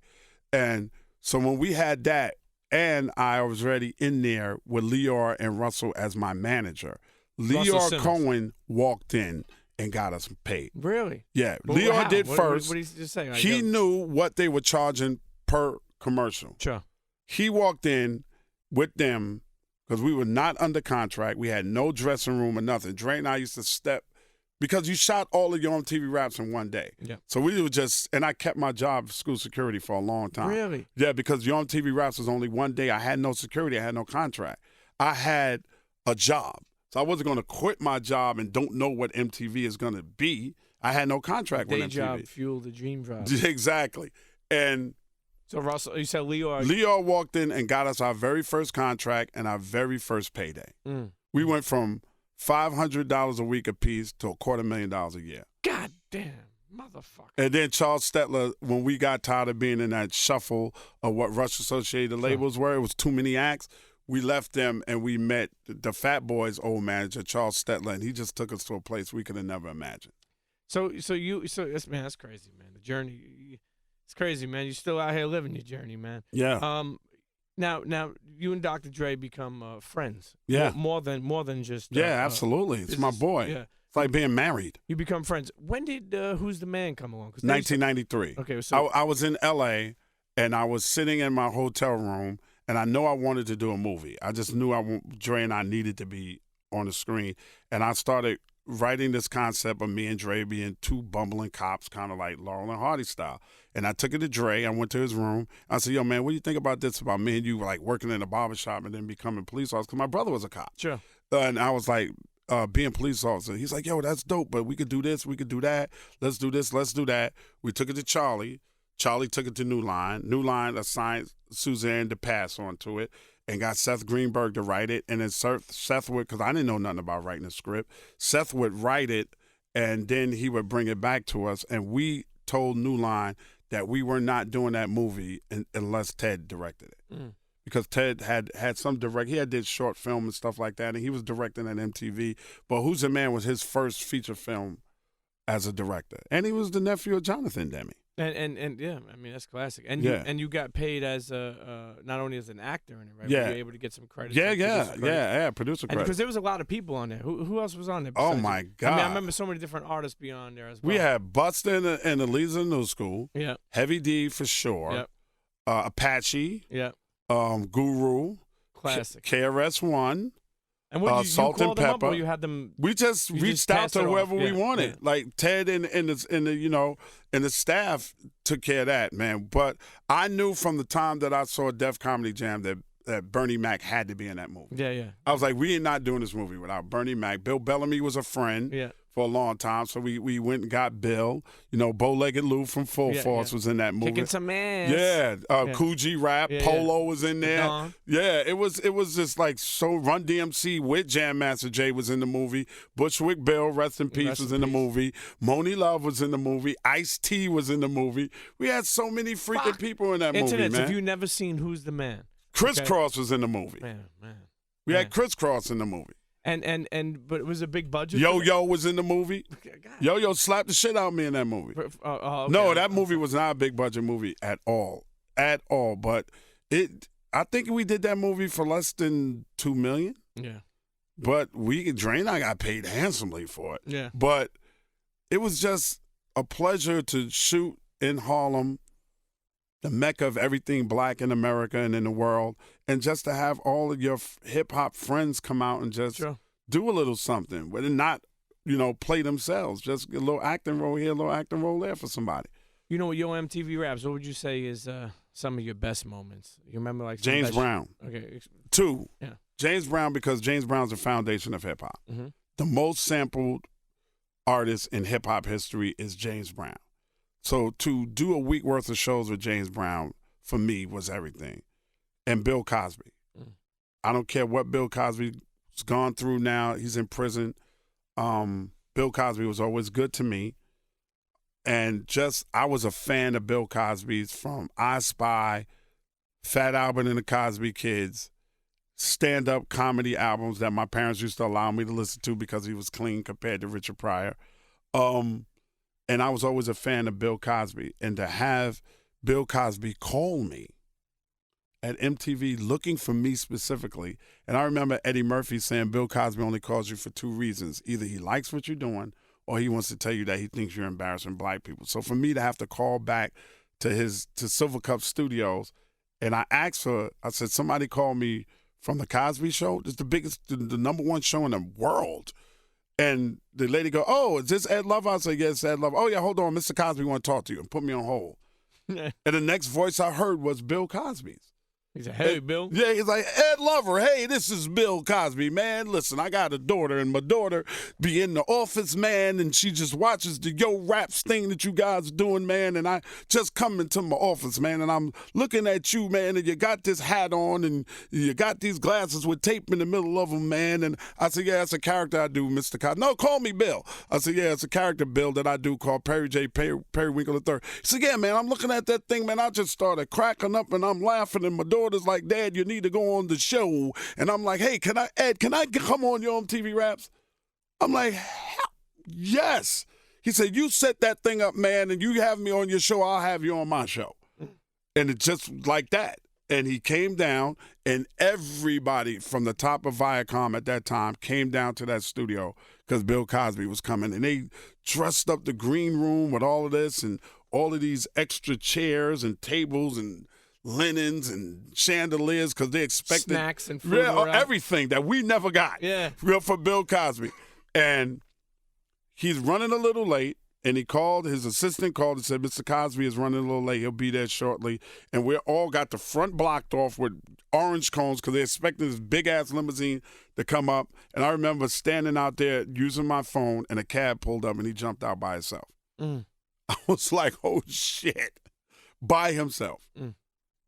And so when we had that, and I was already in there with Leor and Russell as my manager, Leor Cohen walked in and got us paid. Really? Yeah. Well, Leor did first. What did he just say? He knew what they were charging per commercial. Sure. He walked in with them because we were not under contract. We had no dressing room or nothing. Dre and I used to step, because you shot all of your MTV Raps in one day. Yeah. So we were just, and I kept my job school security for a long time. Really? Yeah, because your MTV Raps was only one day. I had no security. I had no contract. I had a job. So I wasn't going to quit my job and don't know what MTV is going to be. I had no contract with MTV. Day job fueled the dream job. Exactly. And so Russell, you said Leor. Leor walked in and got us our very first contract and our very first payday. We went from $500 a week apiece to $250,000 a year. God damn, motherfucker. And then Charles Stetler, when we got tired of being in that shuffle of what Rush Associated labels were, it was too many acts. We left them and we met the Fat Boys' old manager, Charles Stetler, and he just took us to a place we could have never imagined. So that's crazy, man. The journey, it's crazy, man. You're still out here living your journey, man. Yeah. Now you and Dr. Dre become friends. Yeah. More than just. Absolutely. It's my boy. Yeah. It's like being married. You become friends. When did Who's the Man come along? 1993. Okay, so I was in L.A. and I was sitting in my hotel room, and I know I wanted to do a movie. I just knew Dre and I needed to be on the screen, and I started writing this concept of me and Dre being 2 bumbling cops, kind of like Laurel and Hardy style. And I took it to Dre. I went to his room. I said, "Yo, man, what do you think about this? About me and you like working in a barbershop and then becoming police officers?" Because my brother was a cop. Sure. And I was like, being police officer. He's like, "Yo, that's dope, but we could do this, we could do that. Let's do this, let's do that." We took it to Charlie. Charlie took it to New Line. New Line assigned Suzanne to pass on to it and got Seth Greenberg to write it. And then Seth would, because I didn't know nothing about writing a script, Seth would write it, and then he would bring it back to us. And we told New Line that we were not doing that movie unless Ted directed it. Because Ted had some he had did short film and stuff like that, and he was directing at MTV. But Who's the Man was his first feature film as a director. And he was the nephew of Jonathan Demme. And yeah, I mean that's classic. And Yeah. you got paid as not only as an actor in it, right? Yeah. Were you able to get some credit? Yeah, producer credit. Because there was a lot of people on there. Who else was on there? Oh besides my you? God! I mean, I remember so many different artists being on there as well. We had Busta and Eliza New School. Yeah. Heavy D for sure. Yep. Apache. Yeah. Guru. Classic. KRS-One. And what you Salt called and them Pepper. up, or you had them? We just reached out passed to it whoever off. we Yeah, wanted. yeah. Like Ted and the staff took care of that, man. But I knew from the time that I saw Def Comedy Jam that Bernie Mac had to be in that movie. Yeah, yeah. I was like, we are not doing this movie without Bernie Mac. Bill Bellamy was a friend. Yeah. For a long time, so we went and got Bill. Bow-legged Lou from Full Force was in that movie. Kicking some ass. Yeah, Coogee Rap, Polo was in there. Don. Yeah, it was just like so. Run DMC with Jam Master Jay was in the movie. Bushwick Bill, rest in peace, was in the movie. Moni Love was in the movie. Ice-T was in the movie. We had so many freaking people in that movie, man. If you never seen Who's the Man, Criss Cross was in the movie. Man. We had Criss Cross in the movie. But it was a big budget. Yo was in the movie. God. Yo slapped the shit out of me in that movie. Okay. No, that movie was not a big budget movie at all. But I think we did that movie for less than $2 million. Yeah. But Dre and I got paid handsomely for it. Yeah. But it was just a pleasure to shoot in Harlem, the mecca of everything black in America and in the world, and just to have all of your hip-hop friends come out and just do a little something, but not, play themselves. Just a little acting role here, a little acting role there for somebody. With your MTV Raps, what would you say is some of your best moments? You remember like James Brown. Okay. 2. Yeah. James Brown, because James Brown's the foundation of hip-hop. Mm-hmm. The most sampled artist in hip-hop history is James Brown. So to do a week worth of shows with James Brown, for me, was everything. And Bill Cosby. I don't care what Bill Cosby's gone through now. He's in prison. Bill Cosby was always good to me. And I was a fan of Bill Cosby's from I Spy, Fat Albert and the Cosby Kids, stand-up comedy albums that my parents used to allow me to listen to because he was clean compared to Richard Pryor. And I was always a fan of Bill Cosby. And to have Bill Cosby call me at MTV looking for me specifically, and I remember Eddie Murphy saying Bill Cosby only calls you for 2 reasons. Either he likes what you're doing or he wants to tell you that he thinks you're embarrassing black people. So for me to have to call back to Silver Cup Studios, and I said, somebody called me from the Cosby Show. It's the biggest, the number 1 show in the world. And the lady go, oh, is this Ed Lover? I said, yes, Ed Lover. Oh, yeah, hold on. Mr. Cosby want to talk to you, and put me on hold. And the next voice I heard was Bill Cosby's. He said, hey, Bill. Yeah, he's like, Ed Lover, hey, this is Bill Cosby, man. Listen, I got a daughter, and my daughter be in the office, man, and she just watches the Yo Raps thing that you guys doing, man, and I just come into my office, man, and I'm looking at you, man, and you got this hat on, and you got these glasses with tape in the middle of them, man, and I said, yeah, that's a character I do, Mr. Cosby. No, call me Bill. I said, yeah, it's a character, Bill, that I do called Perry J. Periwinkle III. He said, yeah, man, I'm looking at that thing, man, I just started cracking up, and I'm laughing, and my daughter's like, Dad, you need to go on the show. And I'm like, hey, Ed, can I come on your MTV Raps? I'm like, yes. He said, you set that thing up, man, and you have me on your show, I'll have you on my show. And it's just like that. And he came down, and everybody from the top of Viacom at that time came down to that studio because Bill Cosby was coming. And they dressed up the green room with all of this and all of these extra chairs and tables and linens and chandeliers because they expected snacks and food, everything that we never got. Yeah, for Bill Cosby. And he's running a little late, and his assistant called and said, Mr. Cosby is running a little late. He'll be there shortly. And we all got the front blocked off with orange cones because they expected this big-ass limousine to come up. And I remember standing out there using my phone, and a cab pulled up, and he jumped out by himself. I was like, oh, shit, by himself.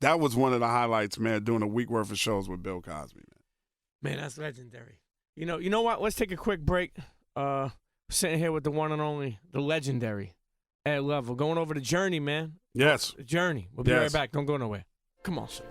That was one of the highlights, man, doing a week worth of shows with Bill Cosby, man. Man, that's legendary. You know what? Let's take a quick break. Sitting here with the one and only, the legendary Ed Lover. Going over the Journey, man. Yes. The Journey. We'll be right back. Don't go nowhere. Come on, son.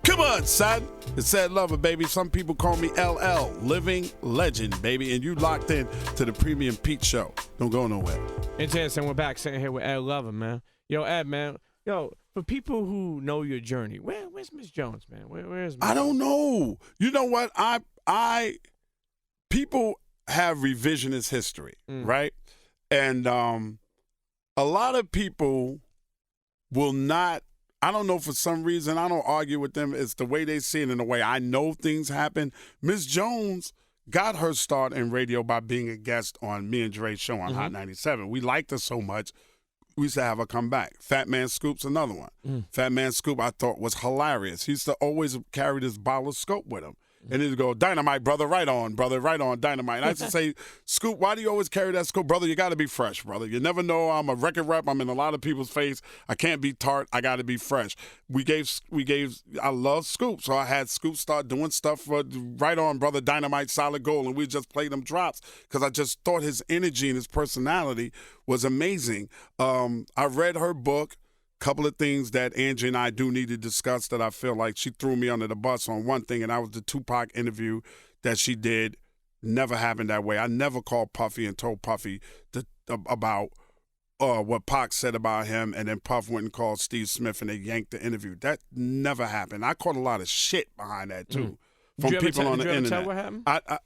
Come on, son. It's Ed Lover, baby. Some people call me LL, living legend, baby. And you locked in to the Premium Pete Show. Don't go nowhere. And we're back sitting here with Ed Lover, man. Yo, Ed, man. Yo, for people who know your journey, where's Miss Jones, man? Where's Miss I don't Jones? know. You know what? People have revisionist history, right? And a lot of people will not. I don't know, for some reason, I don't argue with them. It's the way they see it and the way I know things happen. Miss Jones got her start in radio by being a guest on me and Dre's show on Hot 97. We liked her so much, we used to have her come back. Fat Man Scoop's another one. Fat Man Scoop I thought was hilarious. He used to always carry this bottle of Scope with him. And he'd go, dynamite, brother, right on, dynamite. And I used to say, Scoop, why do you always carry that Scoop? Brother, you got to be fresh, brother. You never know. I'm a record rep. I'm in a lot of people's face. I can't be tart. I got to be fresh. I love Scoop. So I had Scoop start doing stuff for right on, brother, dynamite, solid gold. And we just played them drops because I just thought his energy and his personality was amazing. I read her book. Couple of things that Angie and I do need to discuss that I feel like she threw me under the bus on one thing, and that was the Tupac interview that she did. Never happened that way. I never called Puffy and told Puffy about what Pac said about him, and then Puff went and called Steve Smith and they yanked the interview. That never happened. I caught a lot of shit behind that too from people on the internet. Did you ever tell what happened?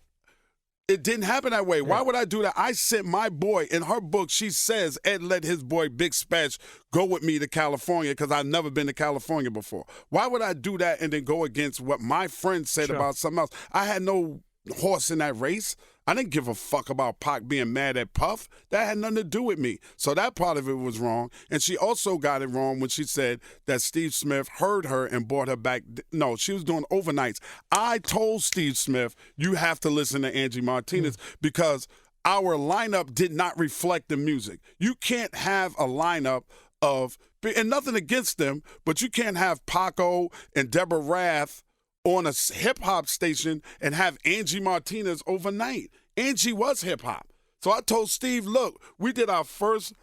It didn't happen that way. Yeah. Why would I do that? I sent my boy, in her book, she says Ed let his boy Big Spatch go with me to California because I've never been to California before. Why would I do that and then go against what my friend said about something else? I had no horse in that race. I didn't give a fuck about Pac being mad at Puff. That had nothing to do with me. So that part of it was wrong. And she also got it wrong when she said that Steve Smith heard her and brought her back. No, she was doing overnights. I told Steve Smith, you have to listen to Angie Martinez because our lineup did not reflect the music. You can't have a lineup of, and nothing against them, but you can't have Paco and Deborah Rath on a hip-hop station and have Angie Martinez overnight. Angie was hip-hop. So I told Steve, look, we did our first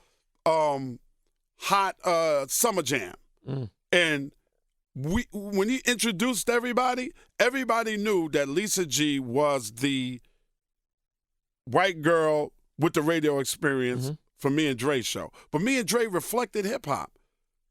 hot summer jam. And when he introduced everybody knew that Lisa G was the white girl with the radio experience for me and Dre's show. But me and Dre reflected hip-hop.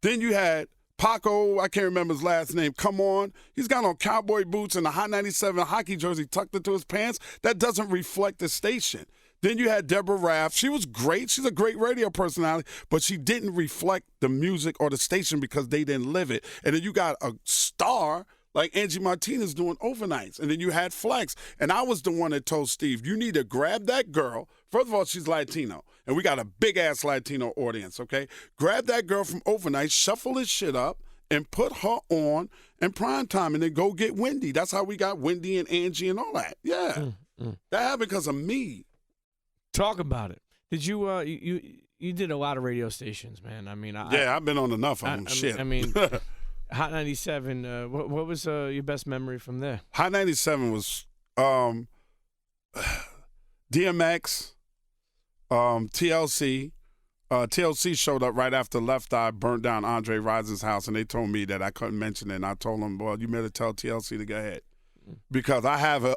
Then you had Paco, I can't remember his last name, come on. He's got on cowboy boots and a Hot 97 hockey jersey tucked into his pants. That doesn't reflect the station. Then you had Deborah Raff. She was great. She's a great radio personality, but she didn't reflect the music or the station because they didn't live it. And then you got a star like Angie Martinez doing overnights. And then you had Flex. And I was the one that told Steve, you need to grab that girl. First of all, she's Latino. And we got a big-ass Latino audience, okay? Grab that girl from overnight, shuffle this shit up, and put her on in prime time, and then go get Wendy. That's how we got Wendy and Angie and all that. Yeah. That happened because of me. Talk about it. Did you you did a lot of radio stations, man. I mean, I've been on enough of them. Shit. I mean, Hot 97, what was your best memory from there? Hot 97 was DMX, TLC. TLC showed up right after Left Eye burnt down Andre Rison's house, and they told me that I couldn't mention it. And I told them, well, you better tell TLC to go ahead, because I have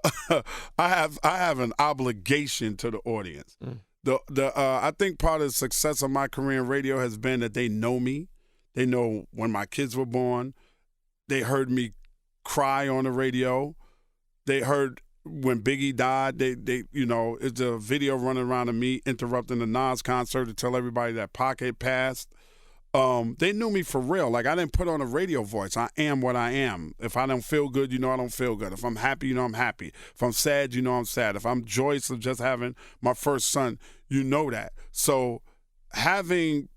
I have an obligation to the audience. I think part of the success of my career in radio has been that they know me. They know when my kids were born. They heard me cry on the radio. They heard when Biggie died. They it's a video running around of me interrupting the Nas concert to tell everybody that Pac had passed. They knew me for real. Like, I didn't put on a radio voice. I am what I am. If I don't feel good, I don't feel good. If I'm happy, I'm happy. If I'm sad, I'm sad. If I'm joyous of just having my first son, that. So having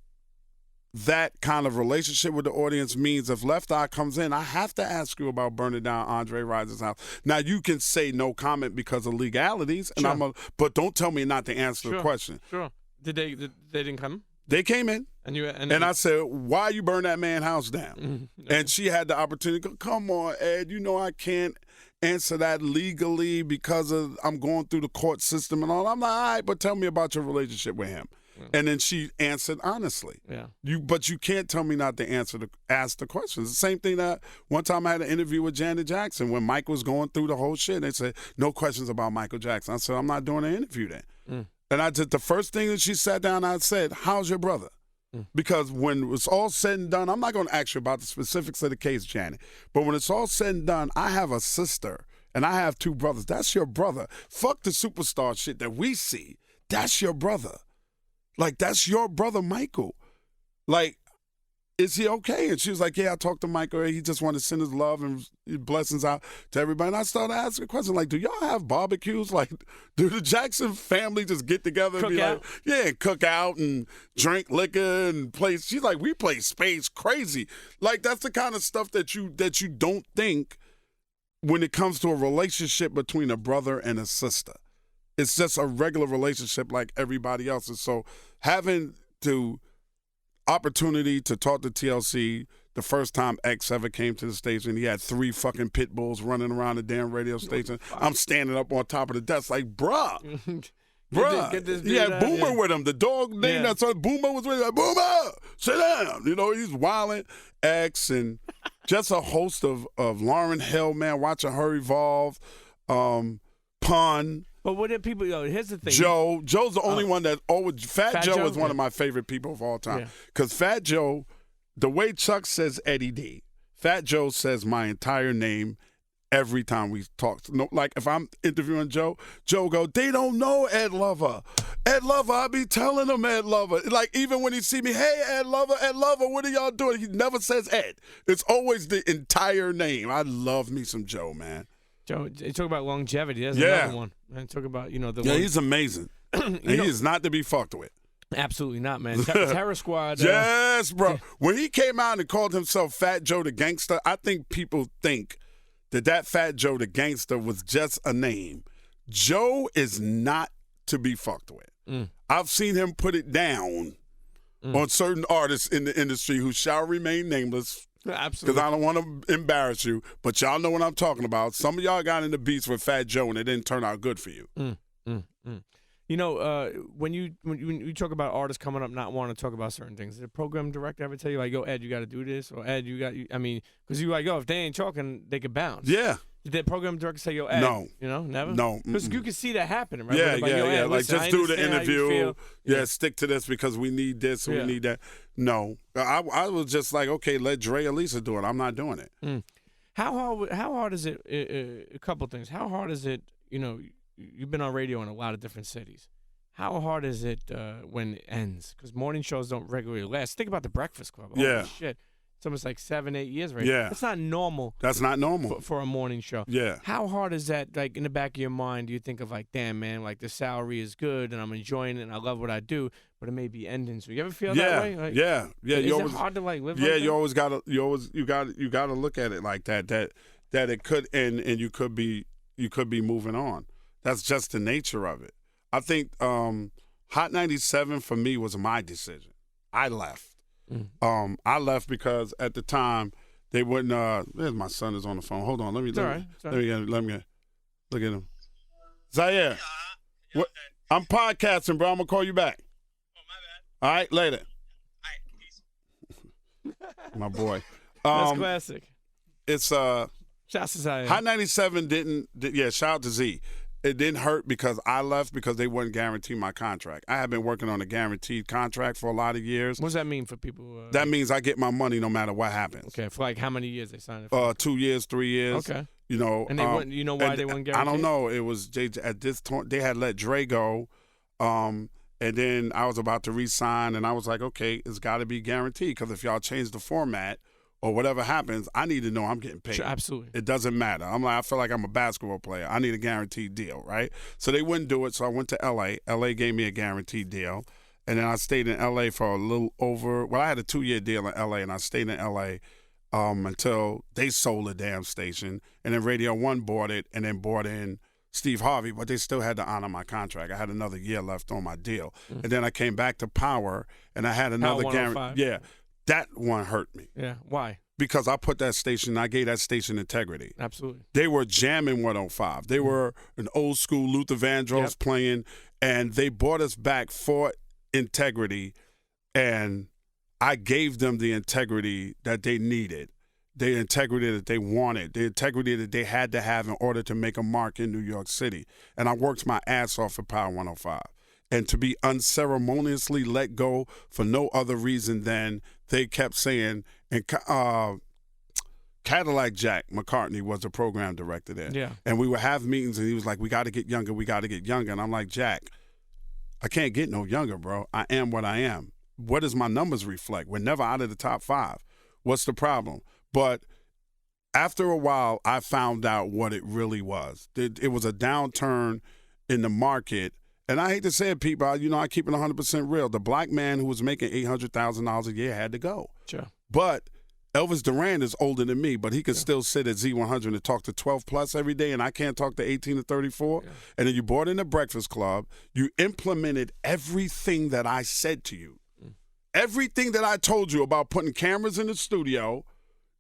that kind of relationship with the audience means if Left Eye comes in, I have to ask you about burning down Andre Rison's house. Now, you can say no comment because of legalities, and but don't tell me not to answer the question. Sure. Did they didn't come? They came in. And I said, why you burn that man's house down? And she had the opportunity to go, come on, Ed, I can't answer that legally because I'm going through the court system and all. I'm like, all right, but tell me about your relationship with him. And then she answered honestly. Yeah. But you can't tell me not to ask the questions. The same thing that one time I had an interview with Janet Jackson when Mike was going through the whole shit. They said, no questions about Michael Jackson. I said, I'm not doing an interview then. And the first thing that she sat down, I said, how's your brother? Because when it's all said and done, I'm not going to ask you about the specifics of the case, Janet, but when it's all said and done, I have a sister and I have 2 brothers. That's your brother. Fuck the superstar shit that we see. That's your brother. Like, that's your brother, Michael. Like, is he okay? And she was like, yeah, I talked to Michael. He just wanted to send his love and blessings out to everybody. And I started asking a question, like, do y'all have barbecues? Like, do the Jackson family just get together and like, yeah, cook out and drink liquor and play? She's like, we play spades crazy. Like, that's the kind of stuff that you don't think when it comes to a relationship between a brother and a sister. It's just a regular relationship like everybody else. And so having the opportunity to talk to TLC the first time X ever came to the station, he had 3 fucking pit bulls running around the damn radio station. I'm standing up on top of the desk like, bruh. He had Boomer with him. The dog named that son, Boomer was with him. Like, Boomer, sit down. You know, he's wilding. X and just a host of Lauryn Hill, man, watching her evolve. Pun. But what did people? Here's the thing. Joe's the only one that always. Fat Joe is one of my favorite people of all time. Because Fat Joe, the way Chuck says Eddie D, Fat Joe says my entire name every time we talk. No, like if I'm interviewing Joe go, they don't know Ed Lover. Ed Lover, I be telling them Ed Lover. Like even when he see me, hey Ed Lover, what are y'all doing? He never says Ed. It's always the entire name. I love me some Joe, man. Joe, you talk about longevity. There's another one. And talk about, he's amazing. And he is not to be fucked with. Absolutely not, man. Terror Squad. Yes, bro. When he came out and called himself Fat Joe the Gangster, I think people think that Fat Joe the Gangster was just a name. Joe is not to be fucked with. I've seen him put it down on certain artists in the industry who shall remain nameless. Absolutely. Because I don't want to embarrass you, but y'all know what I'm talking about. Some of y'all got into beats with Fat Joe, and it didn't turn out good for you. You know, when you talk about artists coming up not wanting to talk about certain things, did the program director ever tell you, like, yo, Ed, you got to do this? Or, Ed, because you're like, yo, if they ain't talking, they could bounce. Yeah. Did the program director say, yo, Ed? No. Never? No. Because you can see that happening, right? Yeah, like, yo, Ed, like, listen, just do the interview. Yeah, stick to this because we need this and we need that. No. I was just like, okay, let Dre or Lisa do it. I'm not doing it. How hard is it, a couple things. How hard is it, you've been on radio in a lot of different cities. How hard is it when it ends? Because morning shows don't regularly last. Think about The Breakfast Club. Holy shit. It's almost like 7-8 years right now. That's not normal. That's not normal. For a morning show. Yeah. How hard is that, like, in the back of your mind, do you think of, like, damn, man, like, the salary is good and I'm enjoying it and I love what I do, but it may be ending. So you ever feel that way? Like, yeah. Is it hard to, like, live like that? You always got to, you got to look at it like that it could end and you could be moving on. That's just the nature of it. I think Hot 97 for me was my decision. I left. I left because at the time they wouldn't. There's my son is on the phone. Hold on, let me look at him. Zaire, what? I'm podcasting, bro. I'm gonna call you back. Oh, my bad. All right, later. All right, peace. My boy. That's classic. It's Shouts to Zaire. Hot 97 didn't. Shout out to Z. It didn't hurt because I left because they wouldn't guarantee my contract. I have been working on a guaranteed contract for a lot of years. What does that mean for people? That means I get my money no matter what happens. Okay, for like how many years they signed it for? 2 years, 3 years. Okay. And they wouldn't. You know why they wouldn't guarantee? I don't know. It was at this point they had let Dre go, and then I was about to re-sign, and I was like, okay, it's got to be guaranteed because if y'all change the format or whatever happens, I need to know I'm getting paid. Sure, absolutely. It doesn't matter. I feel like I'm a basketball player. I need a guaranteed deal, right? So they wouldn't do it. So I went to L.A. L.A. gave me a guaranteed deal. And then I stayed in L.A. for a little over, I had a 2-year deal in L.A. and I stayed in L.A. Until they sold the damn station. And then Radio 1 bought it and then bought in Steve Harvey, but they still had to honor my contract. I had another year left on my deal. And then I came back to Power and I had another guarantee. Yeah. That one hurt me. Yeah. Why? Because I put that station, I gave that station integrity. Absolutely. They were jamming 105. They were an old school Luther Vandross playing, and they brought us back for integrity, and I gave them the integrity that they needed, the integrity that they wanted, the integrity that they had to have in order to make a mark in New York City. And I worked my ass off for Power 105. and to be unceremoniously let go for no other reason than they kept saying, and Cadillac Jack McCartney was the program director there. Yeah. And we would have meetings, and he was like, we got to get younger, we got to get younger. And I'm like, Jack, I can't get no younger, bro. I am what I am. What does my numbers reflect? We're never out of the top 5. What's the problem? But after a while, I found out what it really was. It was a downturn in the market. And I hate to say it, people, I keep it 100% real. The black man who was making $800,000 a year had to go. Sure. But Elvis Duran is older than me, but he could still sit at Z100 and talk to 12 plus every day, and I can't talk to 18 to 34. Yeah. And then you brought in the Breakfast Club. You implemented everything that I said to you. Everything that I told you about putting cameras in the studio,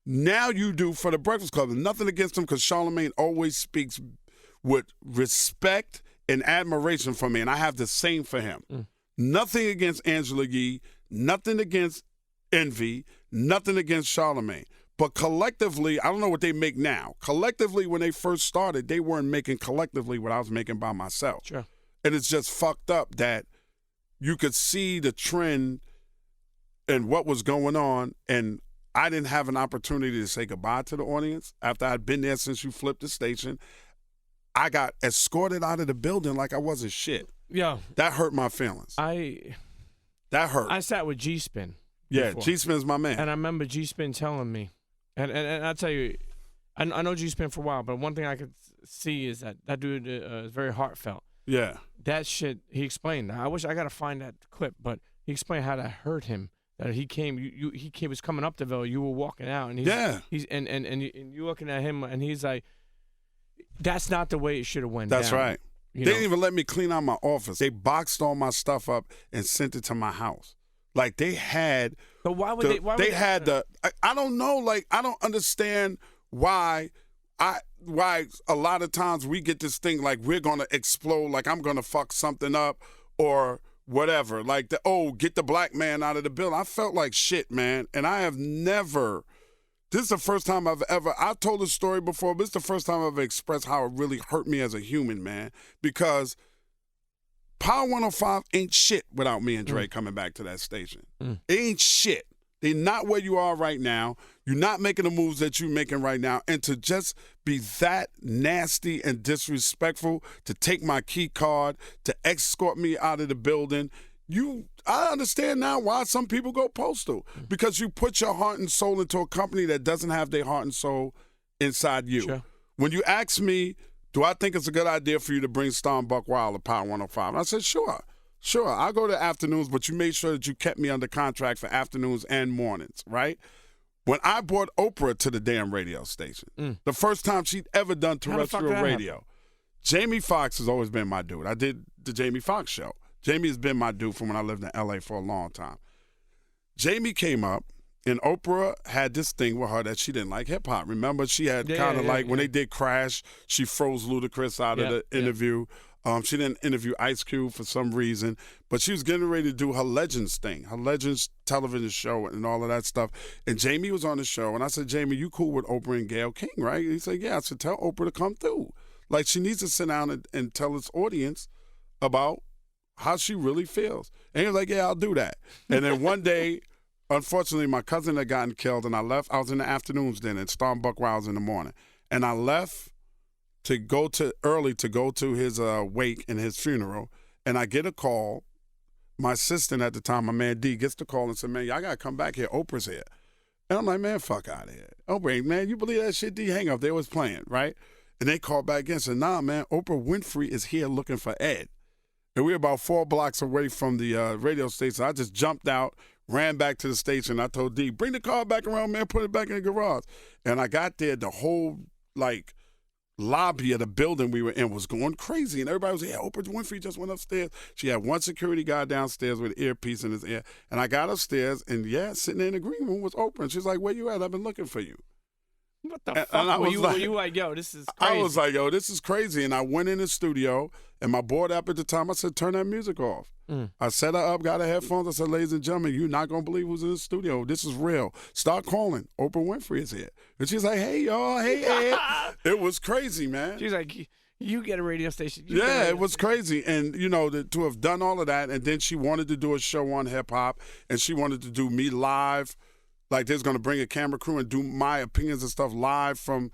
now you do for the Breakfast Club. And nothing against him, because Charlamagne always speaks with respect and admiration for me, and I have the same for him. Nothing against Angela Yee, nothing against Envy, nothing against Charlamagne. But collectively, I don't know what they make now. Collectively, when they first started, they weren't making collectively what I was making by myself. Sure. And it's just fucked up that you could see the trend and what was going on, and I didn't have an opportunity to say goodbye to the audience after I'd been there since you flipped the station. I got escorted out of the building like I wasn't shit. Yeah. That hurt my feelings. That hurt. I sat with G-Spin. Yeah, before. G-Spin's my man. And I remember G-Spin telling me, and I'll tell you, I know G-Spin for a while, but one thing I could see is that dude is very heartfelt. Yeah. That shit, he explained. I wish I got to find that clip, but he explained how that hurt him. That he came, he was coming up to Ville, you were walking out, and he's you looking at him, and he's like, that's not the way it should have went down. That's right. They didn't even let me clean out my office. They boxed all my stuff up and sent it to my house. Like they had. But why would they had the? I don't know. Like I don't understand why a lot of times we get this thing like we're gonna explode, like I'm gonna fuck something up or whatever. Like get the black man out of the building. I felt like shit, man, and I have never. This is the first time I've told this story before, but it's the first time I've ever expressed how it really hurt me as a human, man. Because Power 105 ain't shit without me and Dre coming back to that station. It ain't shit. They're not where you are right now. You're not making the moves that you're making right now. And to just be that nasty and disrespectful, to take my key card, to escort me out of the building, I understand now why some people go postal, because you put your heart and soul into a company that doesn't have their heart and soul inside you. Sure. When you ask me, do I think it's a good idea for you to bring Star and Buck Wild to Power 105? And I said, sure, I'll go to afternoons, but you made sure that you kept me under contract for afternoons and mornings, right? When I brought Oprah to the damn radio station, the first time she'd ever done terrestrial radio, Jamie Foxx has always been my dude. I did the Jamie Foxx show. Jamie has been my dude from when I lived in L.A. for a long time. Jamie came up, and Oprah had this thing with her that she didn't like hip-hop. Remember, she had when they did Crash, she froze Ludacris out of the interview. She didn't interview Ice Cube for some reason, but she was getting ready to do her Legends thing, her Legends television show and all of that stuff. And Jamie was on the show, and I said, Jamie, you cool with Oprah and Gayle King, right? And he said, yeah. I said, tell Oprah to come through. Like, she needs to sit down and tell his audience about how she really feels. And he was like, yeah, I'll do that. And then one day, unfortunately, my cousin had gotten killed, and I left. I was in the afternoons then, and Star and Buck Wild was in the morning. And I left to go to his wake and his funeral, and I get a call. My assistant at the time, my man D, gets the call and said, man, y'all got to come back here. Oprah's here. And I'm like, man, fuck out of here. Oprah, man, you believe that shit? D, hang up. They was playing, right? And they called back again and said, nah, man, Oprah Winfrey is here looking for Ed. And we were about 4 blocks away from the radio station. I just jumped out, ran back to the station. I told D, bring the car back around, man, put it back in the garage. And I got there, the whole, lobby of the building we were in was going crazy. And everybody was like, yeah, Oprah Winfrey just went upstairs. She had one security guy downstairs with an earpiece in his ear. And I got upstairs, and, sitting in the green room was Oprah. And she's like, where you at? I've been looking for you. What the fuck? And were you like, yo, this is crazy? I was like, yo, this is crazy. And I went in the studio, and my board app at the time, I said, turn that music off. I set her up, got her headphones. I said, ladies and gentlemen, you're not going to believe who's in the studio. This is real. Start calling. Oprah Winfrey is here. And she's like, hey, y'all. Hey, Ed. It was crazy, man. She's like, You get a radio station. Yeah, it was crazy. And, to have done all of that, and then she wanted to do a show on hip-hop, and she wanted to do me live. Like, there's going to bring a camera crew and do my opinions and stuff live from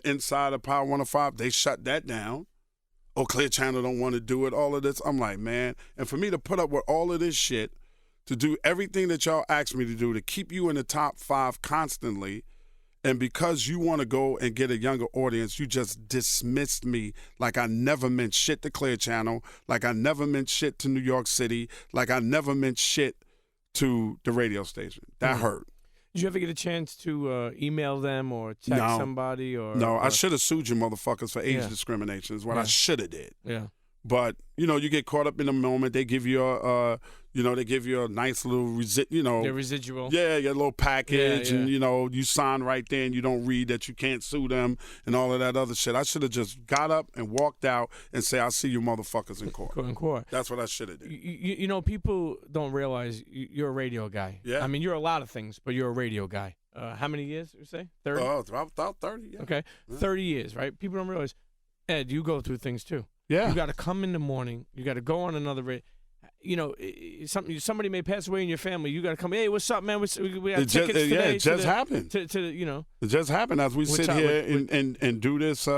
inside of Power 105. They shut that down. Oh, Clear Channel don't want to do it, all of this. I'm like, man. And for me to put up with all of this shit, to do everything that y'all asked me to do, to keep you in the top 5 constantly, and because you want to go and get a younger audience, you just dismissed me like I never meant shit to Clear Channel, like I never meant shit to New York City, like I never meant shit to the radio station. That hurt. Did you ever get a chance to email them or text somebody? No, I should have sued you motherfuckers for age discrimination is what I should have did. Yeah. But, you get caught up in the moment. They give you a nice little residual. Yeah, your little package, Yeah. and, you sign right there and you don't read that you can't sue them and all of that other shit. I should have just got up and walked out and say, I'll see you motherfuckers in court. In court. That's what I should have did. People don't realize you're a radio guy. Yeah. I mean, you're a lot of things, but you're a radio guy. How many years, you say? 30? About 30, yeah. Okay, Yeah. 30 years, right? People don't realize, Ed, you go through things too. Yeah. You got to come in the morning. You got to go on another radio. Somebody may pass away in your family. You got to come. Hey, what's up, man? We got tickets today. It just happened. It just happened as we sit here and do this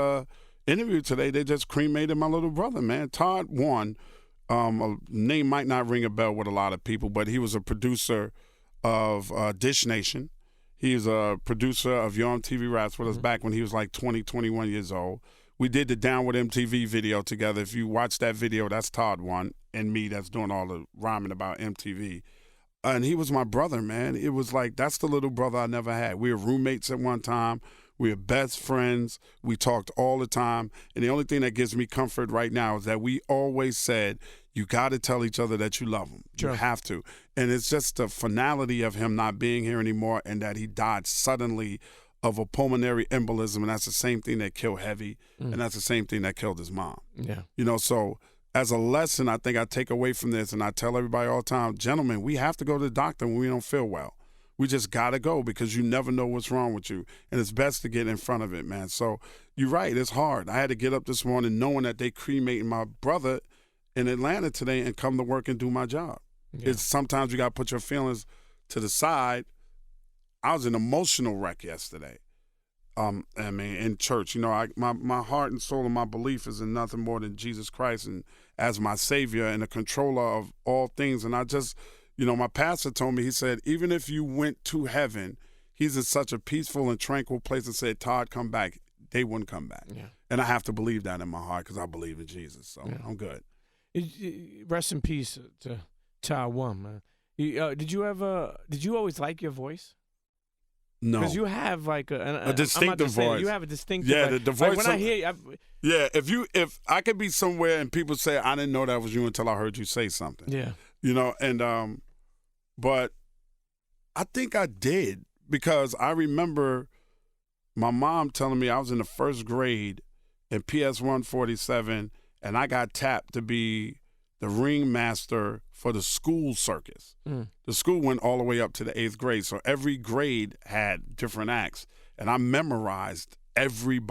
interview today. They just cremated my little brother, man. Todd won. A name might not ring a bell with a lot of people, but he was a producer of Dish Nation. He was a producer of Your MTV Raps with us back when he was like 20, 21 years old. We did the Down with MTV video together. If you watch that video, that's Todd one and me that's doing all the rhyming about MTV. And he was my brother, man. It was like, that's the little brother I never had. We were roommates at one time. We were best friends. We talked all the time. And the only thing that gives me comfort right now is that we always said, you got to tell each other that you love him. Sure. You have to. And it's just the finality of him not being here anymore and that he died suddenly of a pulmonary embolism, and that's the same thing that killed Heavy, and that's the same thing that killed his mom. Yeah. So as a lesson, I think I take away from this, and I tell everybody all the time, gentlemen, we have to go to the doctor when we don't feel well. We just got to go because you never know what's wrong with you, and it's best to get in front of it, man. So you're right, it's hard. I had to get up this morning knowing that they cremated my brother in Atlanta today and come to work and do my job. Yeah. It's sometimes you got to put your feelings to the side. I was an emotional wreck yesterday. In church, my heart and soul and my belief is in nothing more than Jesus Christ and as my Savior and the controller of all things. And I just, my pastor told me, he said, even if you went to heaven, he's in such a peaceful and tranquil place and said, Todd, come back. They wouldn't come back. Yeah. And I have to believe that in my heart because I believe in Jesus. So I'm good. Rest in peace to Todd One, man. Did you always like your voice? No, because you have like a distinctive voice. You have a distinctive. Yeah, the voice. Like when I hear you, if I could be somewhere and people say I didn't know that was you until I heard you say something. Yeah, but I think I did because I remember my mom telling me I was in the first grade in PS 147 and I got tapped to be the ringmaster for the school circus. The school went all the way up to the 8th grade, so every grade had different acts, and I memorized every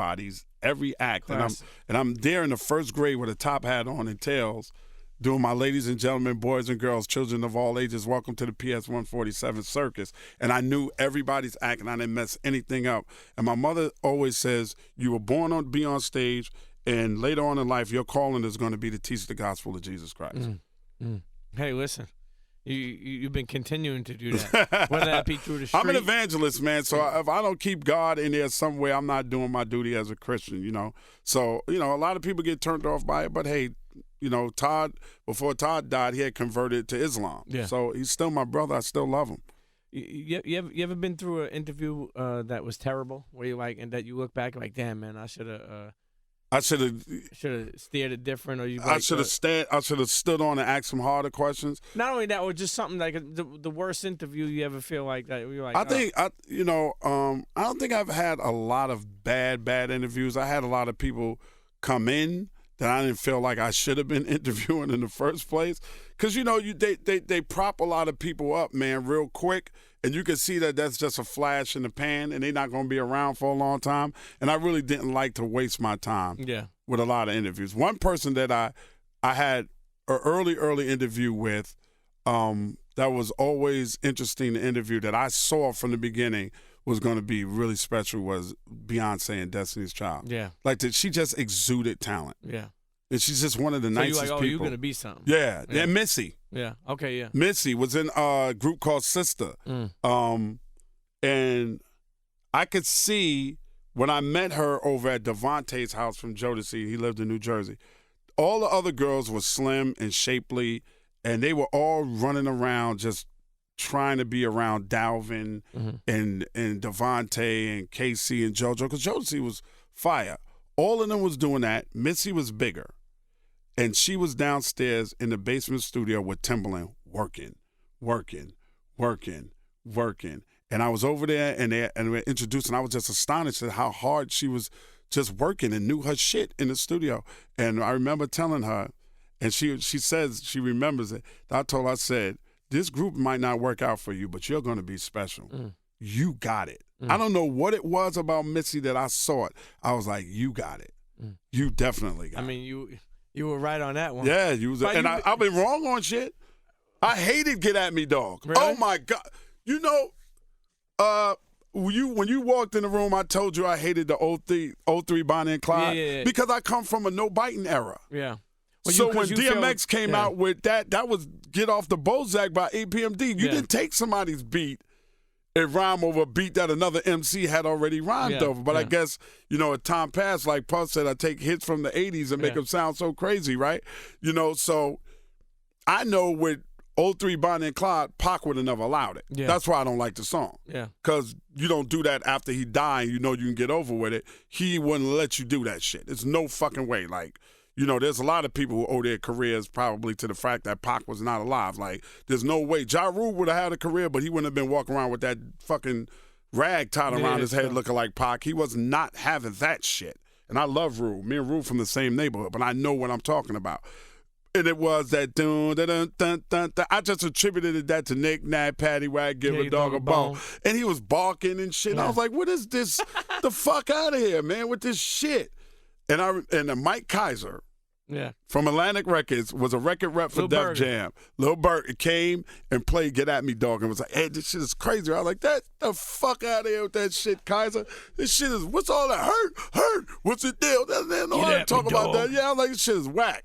act. And I'm there in the first grade with a top hat on and tails, doing my ladies and gentlemen, boys and girls, children of all ages, welcome to the PS 147 circus. And I knew everybody's act, and I didn't mess anything up. And my mother always says, you were born to be on stage, and later on in life, your calling is going to be to teach the gospel of Jesus Christ. Hey, listen, you've been continuing to do that, whether that be through the street. I'm an evangelist, man, so if I don't keep God in there somewhere, I'm not doing my duty as a Christian, So, a lot of people get turned off by it, but hey, Todd, before Todd died, he had converted to Islam. Yeah. So he's still my brother. I still love him. You ever been through an interview that was terrible, where you and that you look back like, damn, man, I should have steered it different, or I should have stood on and asked some harder questions. Not only that, or just something like the worst interview you ever feel like that. You're like, I don't think I've had a lot of bad interviews. I had a lot of people come in that I didn't feel like I should have been interviewing in the first place. Because, they prop a lot of people up, man, real quick. And you can see that that's just a flash in the pan and they're not going to be around for a long time. And I really didn't like to waste my time with a lot of interviews. One person that I had an early interview with that was always interesting to interview that I saw from the beginning was going to be really special was Beyonce and Destiny's Child. Yeah. Like she just exuded talent. Yeah. And she's just one of the So nicest you're like, oh, people. you're going to be something. Yeah. And Missy. Yeah. Okay, yeah. Missy was in a group called Sister. And I could see when I met her over at Devontae's house from Jodeci, he lived in New Jersey, all the other girls were slim and shapely, and they were all running around just trying to be around Dalvin and Devontae and Casey and JoJo, because Jodeci was fire. All of them was doing that. Missy was bigger. And she was downstairs in the basement studio with Timberland working. And I was over there and they were introduced, and I was just astonished at how hard she was just working and knew her shit in the studio. And I remember telling her, and she says she remembers it. I told her, I said, this group might not work out for you, but you're going to be special. You got it. I don't know what it was about Missy that I saw it. I was like, you got it. You definitely got it. I mean, you were right on that one. Yeah, you was. And I've been wrong on shit. I hated Get At Me, dog. Really? Oh, my God. You know, when you walked in the room, I told you I hated the 03 Bonnie and Clyde because I come from a no-biting era. Yeah. Well, so when DMX came out with that was Get Off the Bozak by APMD. You didn't take somebody's beat and rhyme over a beat that another MC had already rhymed over. But I guess, as time passed, like Puff said, I take hits from the 80s and make them sound so crazy, right? So I know with 03 Bonnie and Clyde, Pac would have never allowed it. Yeah. That's why I don't like the song. Yeah. Because you don't do that after he died and you know you can get over with it. He wouldn't let you do that shit. There's no fucking way. Like, there's a lot of people who owe their careers probably to the fact that Pac was not alive. Like, there's no way. Ja Rule would have had a career, but he wouldn't have been walking around with that fucking rag tied around his head looking like Pac. He was not having that shit. And I love Rule. Me and Rule from the same neighborhood, but I know what I'm talking about. And it was that dun dun dun dun dun. Dun. I just attributed that to Nick Nat, Patty Wag, give a dog a bone. And he was barking and shit. Yeah. I was like, what is this? The fuck out of here, man, with this shit. And Mike Kaiser from Atlantic Records was a record rep for Def Jam. Lil Bert came and played Get At Me, Dog, and was like, hey, this shit is crazy. I was like, that the fuck out of here with that shit, Kaiser. This shit is, what's all that? Hurt. What's the deal? They know how to talk about that. Yeah, I was like, this shit is whack.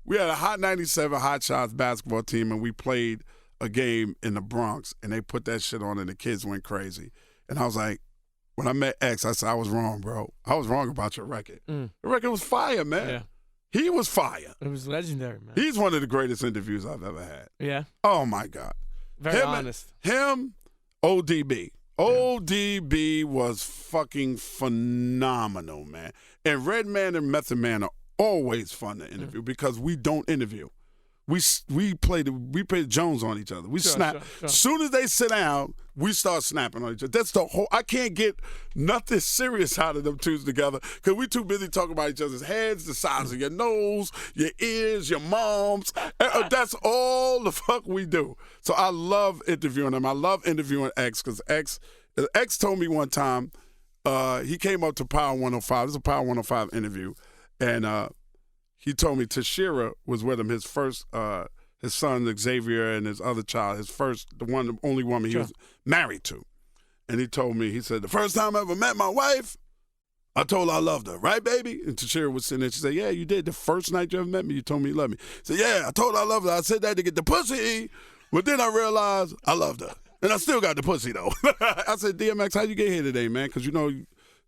We had a Hot 97 Hot Shots basketball team, and we played a game in the Bronx, and they put that shit on, and the kids went crazy. And I was like, when I met X, I said, I was wrong, bro. I was wrong about your record. The record was fire, man. Yeah. He was fire. It was legendary, man. He's one of the greatest interviews I've ever had. Yeah. Oh, my God. Very honest. Him, ODB. ODB was fucking phenomenal, man. And Redman and Method Man are always fun to interview because we don't interview. We play Jones on each other. We snap. Sure. Soon as they sit down, we start snapping on each other. That's the whole. I can't get nothing serious out of them twos together because we too busy talking about each other's heads, the size of your nose, your ears, your moms. That's all the fuck we do. So I love interviewing them. I love interviewing X because X told me one time he came up to Power 105. This is a Power 105 interview, and he told me Tashira was with him, his first, his son Xavier and his other child, the only woman he was married to. And he told me, he said, the first time I ever met my wife, I told her I loved her, right, baby? And Tashira was sitting there, she said, yeah, you did. The first night you ever met me, you told me you loved me. He said, yeah, I told her I loved her. I said that to get the pussy, but then I realized I loved her. And I still got the pussy, though. I said, DMX, how'd you get here today, man? Because,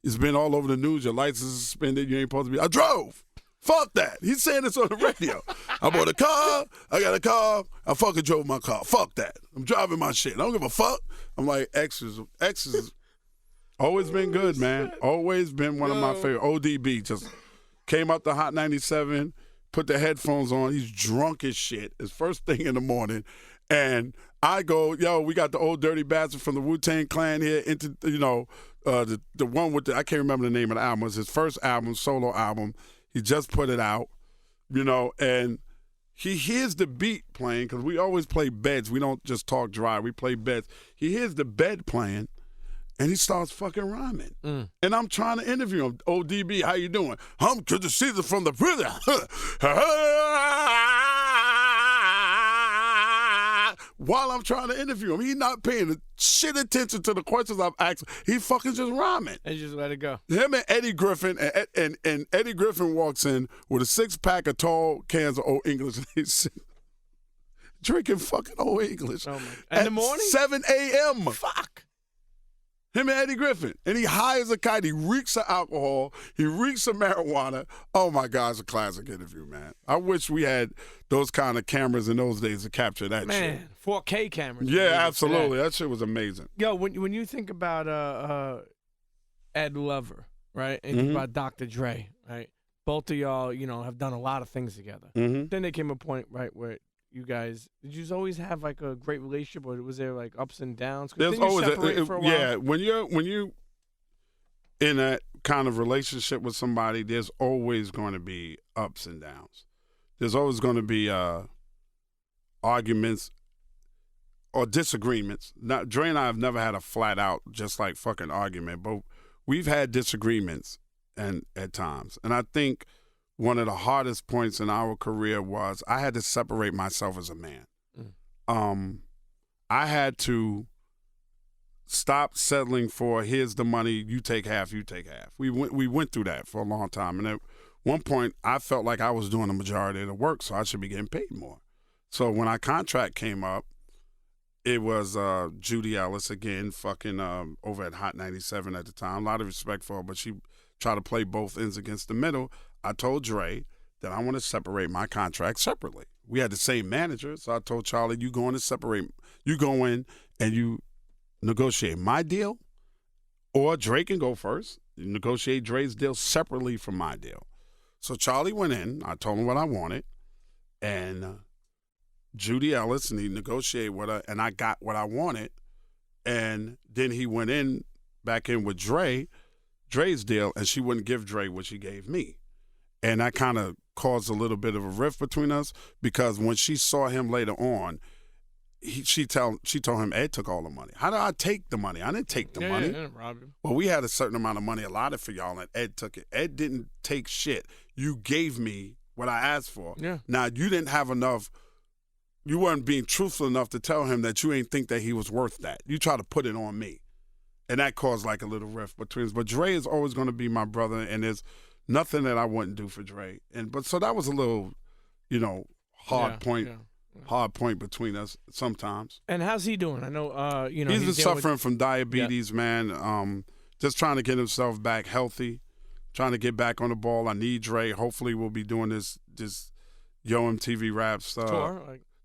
it's been all over the news. Your license is suspended. You ain't supposed to be. I drove. Fuck that. He's saying this on the radio. I bought a car. I got a car. I fucking drove my car. Fuck that. I'm driving my shit. I don't give a fuck. I'm like, X is always been good, man. Always been one of my favorite. ODB just came out the Hot 97, put the headphones on. He's drunk as shit. It's first thing in the morning. And I go, yo, we got the old dirty bastard from the Wu-Tang Clan here into, the one with I can't remember the name of the album. It was his first album, solo album. He just put it out, and he hears the beat playing because we always play beds. We don't just talk dry. We play beds. He hears the bed playing, And he starts fucking rhyming. And I'm trying to interview him. ODB, how you doing? I'm to the season from the prison. While I'm trying to interview him, he's not paying shit attention to the questions I'm asking. He fucking just rhyming. And just let it go. Him and Eddie Griffin, and Eddie Griffin walks in with a 6-pack of tall cans of Old English. And he's drinking fucking Old English. Oh my. In the morning? 7 a.m. Fuck. Him and Eddie Griffin. And he high as a kite. He reeks of alcohol. He reeks of marijuana. Oh, my God, it's a classic interview, man. I wish we had those kind of cameras in those days to capture that shit. Man, 4K cameras. Yeah, absolutely. That shit was amazing. Yo, when you think about Ed Lover, right, and think about Dr. Dre, right, both of y'all, have done a lot of things together. Then there came a point, right, where you guys, did you always have like a great relationship, or was there like ups and downs? There's always for a while? Yeah, when you're in that kind of relationship with somebody, there's always going to be ups and downs. There's always going to be arguments or disagreements. Now, Dre and I have never had a flat out just like fucking argument, but we've had disagreements and at times, and I think one of the hardest points in our career was I had to separate myself as a man. I had to stop settling for here's the money, you take half, you take half. We went through that for a long time, and at one point I felt like I was doing the majority of the work, so I should be getting paid more. So when our contract came up, it was Judy Ellis again, fucking over at Hot 97 at the time. A lot of respect for her, but she tried to play both ends against the middle. I told Dre that I want to separate my contract separately. We had the same manager, so I told Charlie, you go in and you negotiate my deal, or Dre can go first. You negotiate Dre's deal separately from my deal. So Charlie went in, I told him what I wanted, and Judy Ellis, and he negotiated with her, and I got what I wanted. And then he went back in with Dre's deal, and she wouldn't give Dre what she gave me. And that kind of caused a little bit of a rift between us, because when she saw him later on, she told him Ed took all the money. How did I take the money? I didn't take the money. Yeah, rob him. Well, we had a certain amount of money allotted for y'all, and Ed took it. Ed didn't take shit. You gave me what I asked for. Yeah. Now, you didn't have enough. You weren't being truthful enough to tell him that you ain't think that he was worth that. You try to put it on me. And that caused like a little rift between us. But Dre is always going to be my brother, and there's nothing that I wouldn't do for Dre. So that was a little, hard point between us sometimes. And how's he doing? I know, he's been suffering from diabetes, man. Just trying to get himself back healthy, trying to get back on the ball. I need Dre. Hopefully, we'll be doing this Yo MTV Raps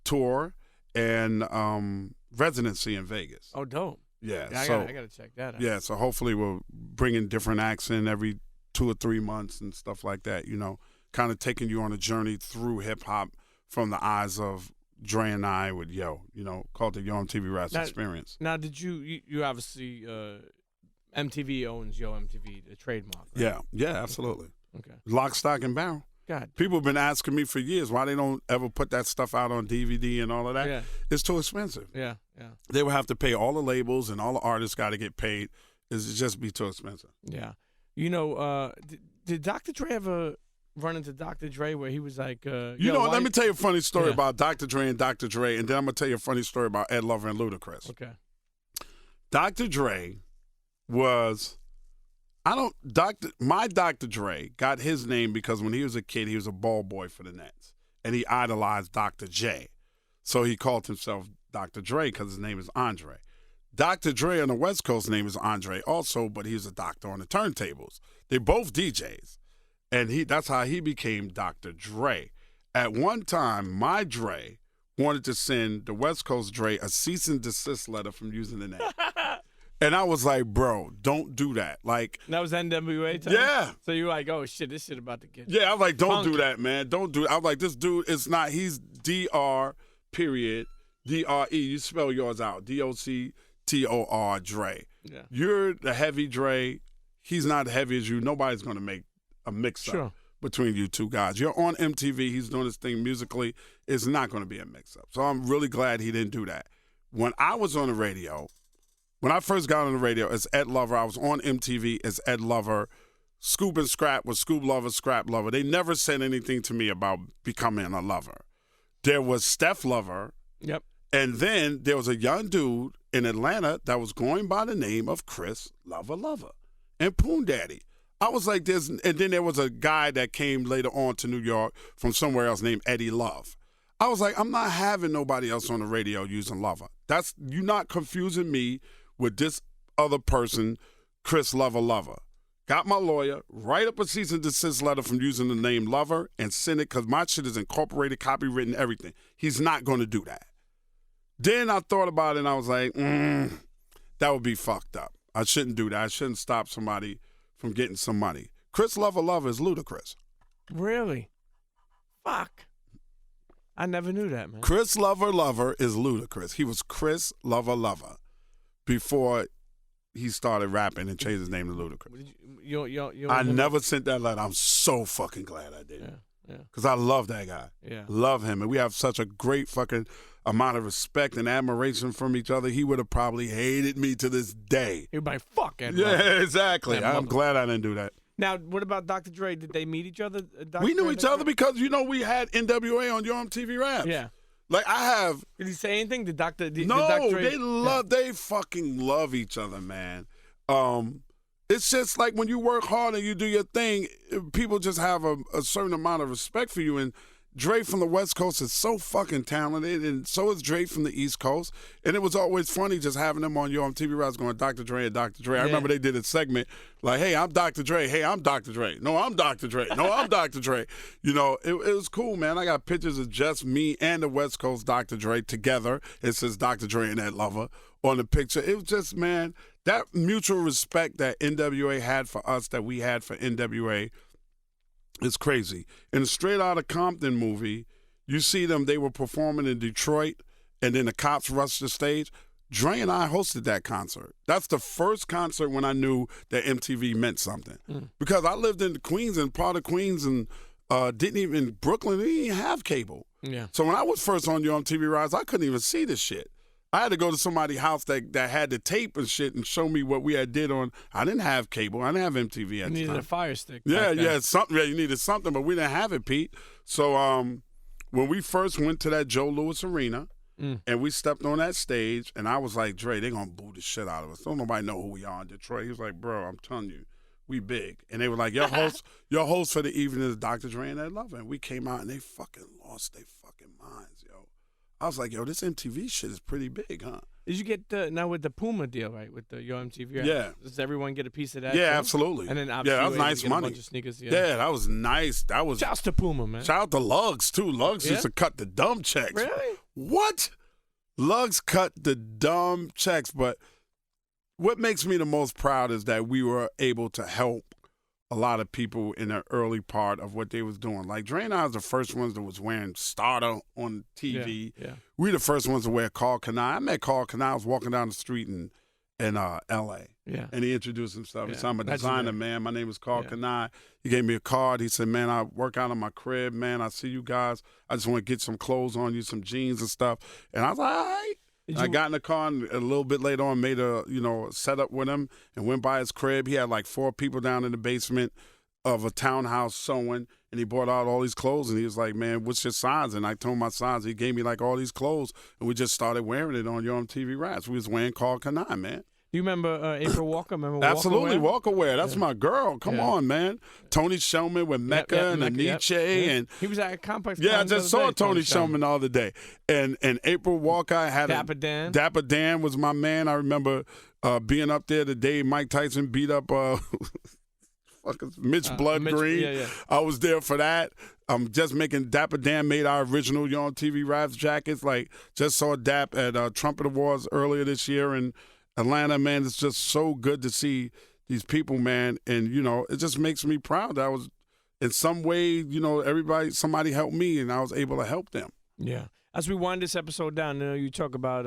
tour and residency in Vegas. Oh, dope. Yeah, I gotta check that out. Yeah, so hopefully we'll bring in different acts in every 2 or 3 months and stuff like that, kind of taking you on a journey through hip-hop from the eyes of Dre and I with Yo, called the Yo MTV Raps experience. Now, did you obviously, MTV owns Yo MTV, the trademark, right? Yeah, absolutely. Okay. Lock, stock, and barrel. God. People have been asking me for years why they don't ever put that stuff out on DVD and all of that. Yeah. It's too expensive. Yeah. They would have to pay all the labels, and all the artists got to get paid. It'd just be too expensive. Yeah. Did Dr. Dre ever run into Dr. Dre where he was like, let me tell you a funny story about Dr. Dre, and then I'm going to tell you a funny story about Ed Lover and Ludacris. Okay. Dr. Dre was... My Dr. Dre got his name because when he was a kid, he was a ball boy for the Nets, and he idolized Dr. J. So he called himself Dr. Dre because his name is Andre. Dr. Dre on the West Coast name is Andre also, but he's a doctor on the turntables. They both DJs, and that's how he became Dr. Dre. At one time, my Dre wanted to send the West Coast Dre a cease and desist letter from using the name. And I was like, bro, don't do that. Like, that was NWA time? Yeah. So you were like, oh, shit, this shit about to get Yeah, I was like, don't funky. do that, man. Don't do it. I was like, this dude, he's DR, period, D-R-E. You spell yours out. D-O-C-T-O-R, Dre. Yeah. You're the heavy Dre. He's not heavy as you. Nobody's going to make a mix-up between you two guys. You're on MTV. He's doing his thing musically. It's not going to be a mix-up. So I'm really glad he didn't do that. When I was on the radio, When I first got on the radio as Ed Lover, I was on MTV as Ed Lover. Scoop and Scrap was Scoop Lover, Scrap Lover. They never said anything to me about becoming a lover. There was Steph Lover. Yep. And then there was a young dude in Atlanta that was going by the name of Chris Lover and Poon Daddy. I was like this, and then there was a guy that came later on to New York from somewhere else named Eddie Love. I was like, I'm not having nobody else on the radio using Lover. You're not confusing me with this other person, Chris Lover. Got my lawyer, write up a cease and desist letter from using the name Lover and send it because my shit is incorporated, copywritten, everything. He's not going to do that. Then I thought about it and I was like, that would be fucked up. I shouldn't do that. I shouldn't stop somebody from getting some money. Chris Lover is Ludacris. Really? Fuck. I never knew that, man. Chris Lover is Ludacris. He was Chris Lover before he started rapping and changed his name to Ludacris. I never sent that letter. I'm so fucking glad I did. Yeah. Because I love that guy. Yeah. Love him. And we have such a great fucking amount of respect and admiration from each other. He would have probably hated me to this day. He'd be like, fuck Ed Yeah, Lover. exactly. I'm glad I didn't do that. Now, what about Dr. Dre? Did they meet each other? We knew each other because, we had NWA on your MTV Raps. Yeah. Like, I have... Did he say anything? Did Dr. Dre... They fucking love each other, man. It's just like when you work hard and you do your thing, people just have a certain amount of respect for you. And Dre from the West Coast is so fucking talented, and so is Dre from the East Coast. And it was always funny just having them on your MTV Raps going, Dr. Dre and Dr. Dre. I remember they did a segment like, hey, I'm Dr. Dre. Hey, I'm Dr. Dre. No, I'm Dr. Dre. No, I'm Dr. Dre. It was cool, man. I got pictures of just me and the West Coast Dr. Dre together. It says Dr. Dre and Ed Lover on the picture. It was just, man, that mutual respect that NWA had for us, that we had for NWA, is crazy. In a Straight Outta Compton movie, you see them, they were performing in Detroit, and then the cops rushed the stage. Dre and I hosted that concert. That's the first concert when I knew that MTV meant something. Because I lived in Queens and part of Queens and Brooklyn, they didn't even have cable. Yeah. So when I was first on your MTV Raps, I couldn't even see this shit. I had to go to somebody's house that had the tape and shit and show me what we had did on. I didn't have cable. I didn't have MTV at the time. You needed a Fire Stick. Yeah, something. Yeah, you needed something, but we didn't have it, Pete. So when we first went to that Joe Louis Arena and we stepped on that stage, and I was like, Dre, they gonna boo the shit out of us. Don't nobody know who we are in Detroit. He was like, bro, I'm telling you, we big. And they were like, your host for the evening is Dr. Dre and Ed Lover. And we came out and they fucking lost their fucking minds, yo. I was like, yo, this MTV shit is pretty big, huh? Did you get now with the Puma deal, right? With your MTV? Right? Yeah. Does everyone get a piece of that? Yeah, too? absolutely. And then that was nice money. A bunch of sneakers, yeah, that was nice. That was. Shouts to Puma, man. Shout out to Lugs too. Lugs used to cut the dumb checks. Really? What? Lugs cut the dumb checks, but what makes me the most proud is that we were able to help a lot of people in the early part of what they was doing. Like, Dre and I was the first ones that was wearing Starter on TV. Yeah. We the first ones to wear Carl Kanai. I met Carl Kanai. I was walking down the street in L.A. Yeah. And he introduced himself. He said, I'm a That's designer, right. man. My name is Carl Kanai. He gave me a card. He said, man, I work out in my crib, man. I see you guys. I just want to get some clothes on you, some jeans and stuff. And I was like, all right. I got in the car and a little bit later on made a setup with him and went by his crib. He had like 4 people down in the basement of a townhouse sewing, and he brought out all these clothes, and he was like, man, what's your size? And I told him my size. He gave me like all these clothes, and we just started wearing it on your MTV Raps. We was wearing Carl Kanai, man. Do you remember April Walker? Absolutely, Walker? Walker Wear. That's my girl. Come on, man. Tony Shelman with Mecca and Nietzsche. And he was at Complex. Yeah, I just saw Tony Shelman the other day. And April Walker had Dapper Dan. Dapper Dan was my man. I remember being up there the day Mike Tyson beat up Mitch Blood Green. Yeah. I was there for that. Just making Dapper Dan made our original Yo on TV Raps jackets. Like, just saw Dap at Trumpet Awards earlier this year in Atlanta, man. It's just so good to see these people, man. And, it just makes me proud that I was, in some way, somebody helped me and I was able to help them. Yeah. As we wind this episode down, you talk about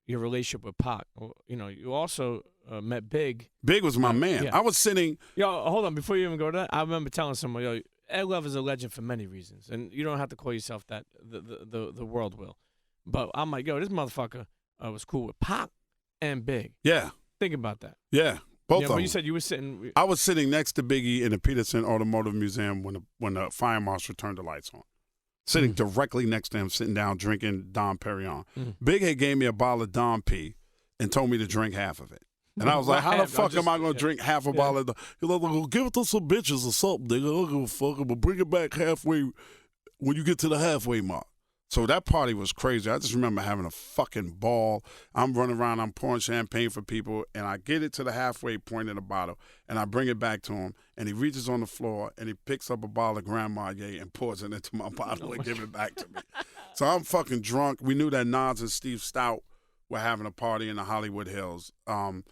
your relationship with Pac. You also met Big. Big was my man. Yeah. I was sitting. Yo, hold on. Before you even go to that, I remember telling someone, Ed Love is a legend for many reasons, and you don't have to call yourself that. The world will. But I'm like, this motherfucker was cool with Pac. and Big. Yeah. Think about that. Yeah. Both of But them. you said you were sitting. I was sitting next to Biggie in the Peterson Automotive Museum when the fire marshal turned the lights on. Sitting directly next to him, sitting down, drinking Dom Perignon. Big had gave me a bottle of Dom P and told me to drink half of it. And I was like, how the fuck am I going to drink half a bottle of Dom? He's like, well, give it to some bitches or something, nigga. I don't give a fuck. But bring it back halfway when you get to the halfway mark. So that party was crazy. I just remember having a fucking ball. I'm running around, I'm pouring champagne for people, and I get it to the halfway point in the bottle, and I bring it back to him, and he reaches on the floor, and he picks up a bottle of Grand Marnier and pours it into my bottle and gives it back to me. So I'm fucking drunk. We knew that Nas and Steve Stout were having a party in the Hollywood Hills, and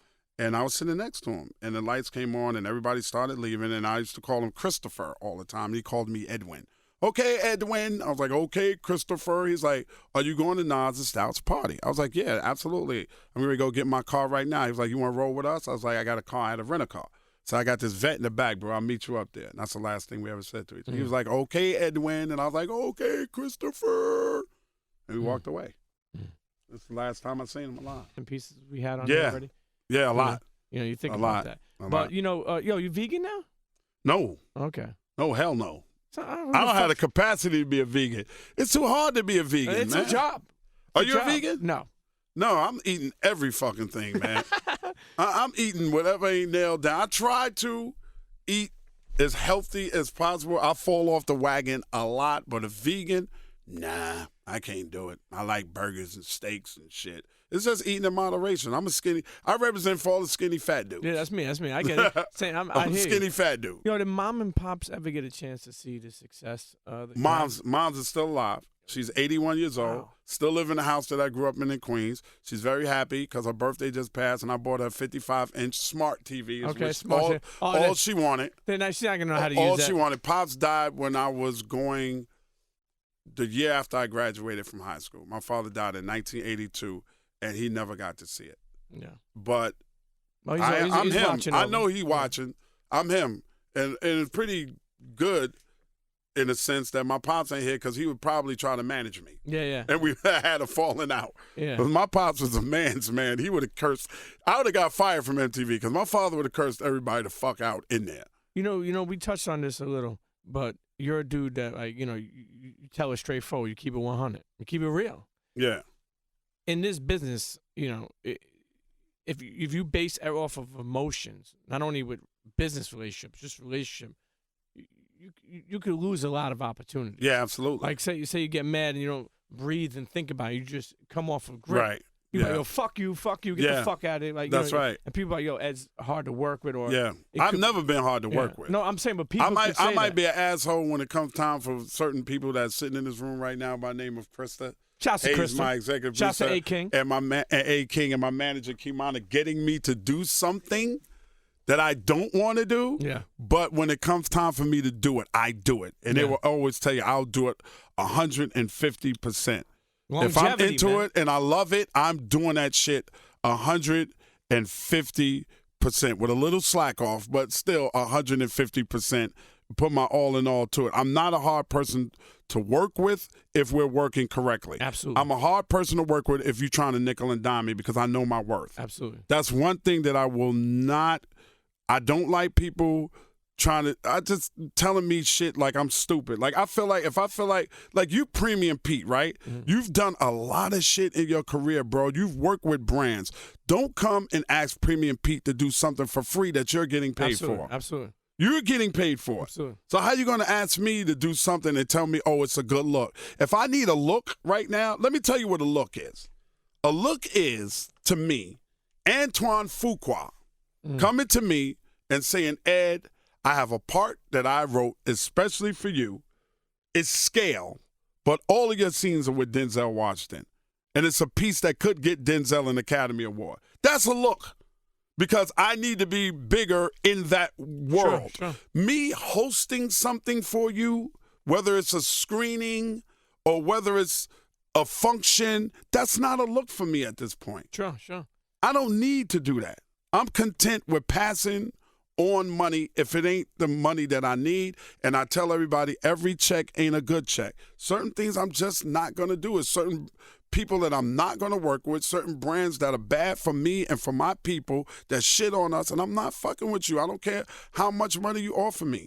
I was sitting next to him, and the lights came on, and everybody started leaving, and I used to call him Christopher all the time. He called me Edwin. Okay, Edwin. I was like, okay, Christopher. He's like, are you going to Nas and Stout's party? I was like, yeah, absolutely. I'm going to go get my car right now. He was like, you want to roll with us? I was like, I got a car. I had to rent a car. So I got this vet in the back, bro. I'll meet you up there. And that's the last thing we ever said to each other. He was like, okay, Edwin. And I was like, okay, Christopher. And we walked away. That's the last time I seen him alive. And pieces we had on there already? Yeah, a lot. You think a about lot. that. A But, lot. you vegan now? No. Okay. No, hell no. So I I don't have the capacity to be a vegan. It's too hard to be a vegan, It's man. a job. Are you a vegan? No. No, I'm eating every fucking thing, man. I'm eating whatever ain't nailed down. I try to eat as healthy as possible. I fall off the wagon a lot, but a vegan, nah, I can't do it. I like burgers and steaks and shit. It's just eating in moderation. I'm a skinny. I represent for all the skinny fat dudes. Yeah, that's me. I get it. I'm a skinny fat dude. Did mom and pops ever get a chance to see the success? Mom's is still alive. She's 81 years old, Wow. still live in the house that I grew up in Queens. She's very happy because her birthday just passed, and I bought her a 55-inch smart TV. Okay, which smart. all she wanted. She's not going to know how to use All that. she wanted. Pops died when I was going the year after I graduated from high school. My father died in 1982, and he never got to see it. Yeah. But Well, I'm he's him. watching I over. know he's watching. I'm him. And it's pretty good in the sense that my pops ain't here because he would probably try to manage me. Yeah. And we had a falling out. Yeah. 'Cause my pops was a man's man. He would have cursed. I would have got fired from MTV because my father would have cursed everybody the fuck out in there. You know, we touched on this a little, but you're a dude that, you tell it straightforward. You keep it 100. You keep it real. Yeah. In this business, if you base it off of emotions, not only with business relationships, just relationship, you could lose a lot of opportunities. Yeah, absolutely. Like say you get mad and you don't breathe and think about it. You just come off of grip. Right. You Yeah. like, yo, fuck you, get Yeah. the fuck out of it. Like That's right. And people are like, yo, Ed's hard to work with, or Yeah. it I've could- never been hard to work with. No, I'm saying, but people I might could say that. be an asshole when it comes time for certain people that's sitting in this room right now by the name of Krista. Shouts to Hayes, Krista. my executive Shouts to producer, A King. and A King and my manager Kimana getting me to do something that I don't want to do. Yeah. But when it comes time for me to do it, I do it, and they will always tell you I'll do it 150%. If I'm Longevity, into man. it and I love it, I'm doing that shit 150% with a little slack off, but still 150%. Put my all in all to it. I'm not a hard person to work with if we're working correctly. Absolutely. I'm a hard person to work with if you're trying to nickel and dime me because I know my worth. Absolutely. That's one thing that I will not. I don't like people just telling me shit like I'm stupid. Like I feel like like you Premium Pete, right? Mm-hmm. You've done a lot of shit in your career, bro. You've worked with brands. Don't come and ask Premium Pete to do something for free that you're getting paid for. Absolutely. You're getting paid for it. Absolutely. So how you going to ask me to do something and tell me, oh, it's a good look? If I need a look right now, let me tell you what a look is. A look is, to me, Antoine Fuqua coming to me and saying, Ed, I have a part that I wrote especially for you. It's scale, but all of your scenes are with Denzel Washington. And it's a piece that could get Denzel an Academy Award. That's a look. Because I need to be bigger in that world. Sure. Me hosting something for you, whether it's a screening or whether it's a function, that's not a look for me at this point. Sure. I don't need to do that. I'm content with passing on money if it ain't the money that I need. And I tell everybody every check ain't a good check. Certain things I'm just not going to do. It's certain people that I'm not going to work with, certain brands that are bad for me and for my people that shit on us, and I'm not fucking with you. I don't care how much money you offer me.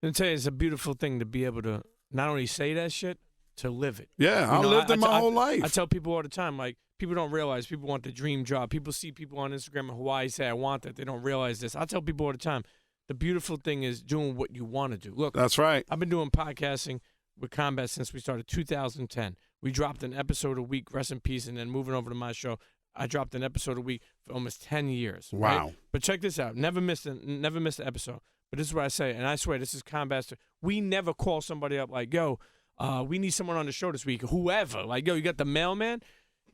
And tell you, it's a beautiful thing to be able to not only say that shit, to live it. Yeah, I lived it my whole life. I tell people all the time, like, people don't realize people want the dream job. People see people on Instagram in Hawaii say, I want that. They don't realize this. I tell people all the time, the beautiful thing is doing what you want to do. Look, that's right. I've been doing podcasting with Combat since we started 2010. We dropped an episode a week, rest in peace, and then moving over to my show, I dropped an episode a week for almost 10 years. Wow. Right? But check this out. Never missed an episode. But this is what I say, and I swear this is Combat. We never call somebody up like, yo, we need someone on the show this week, whoever. Like, yo, you got the mailman?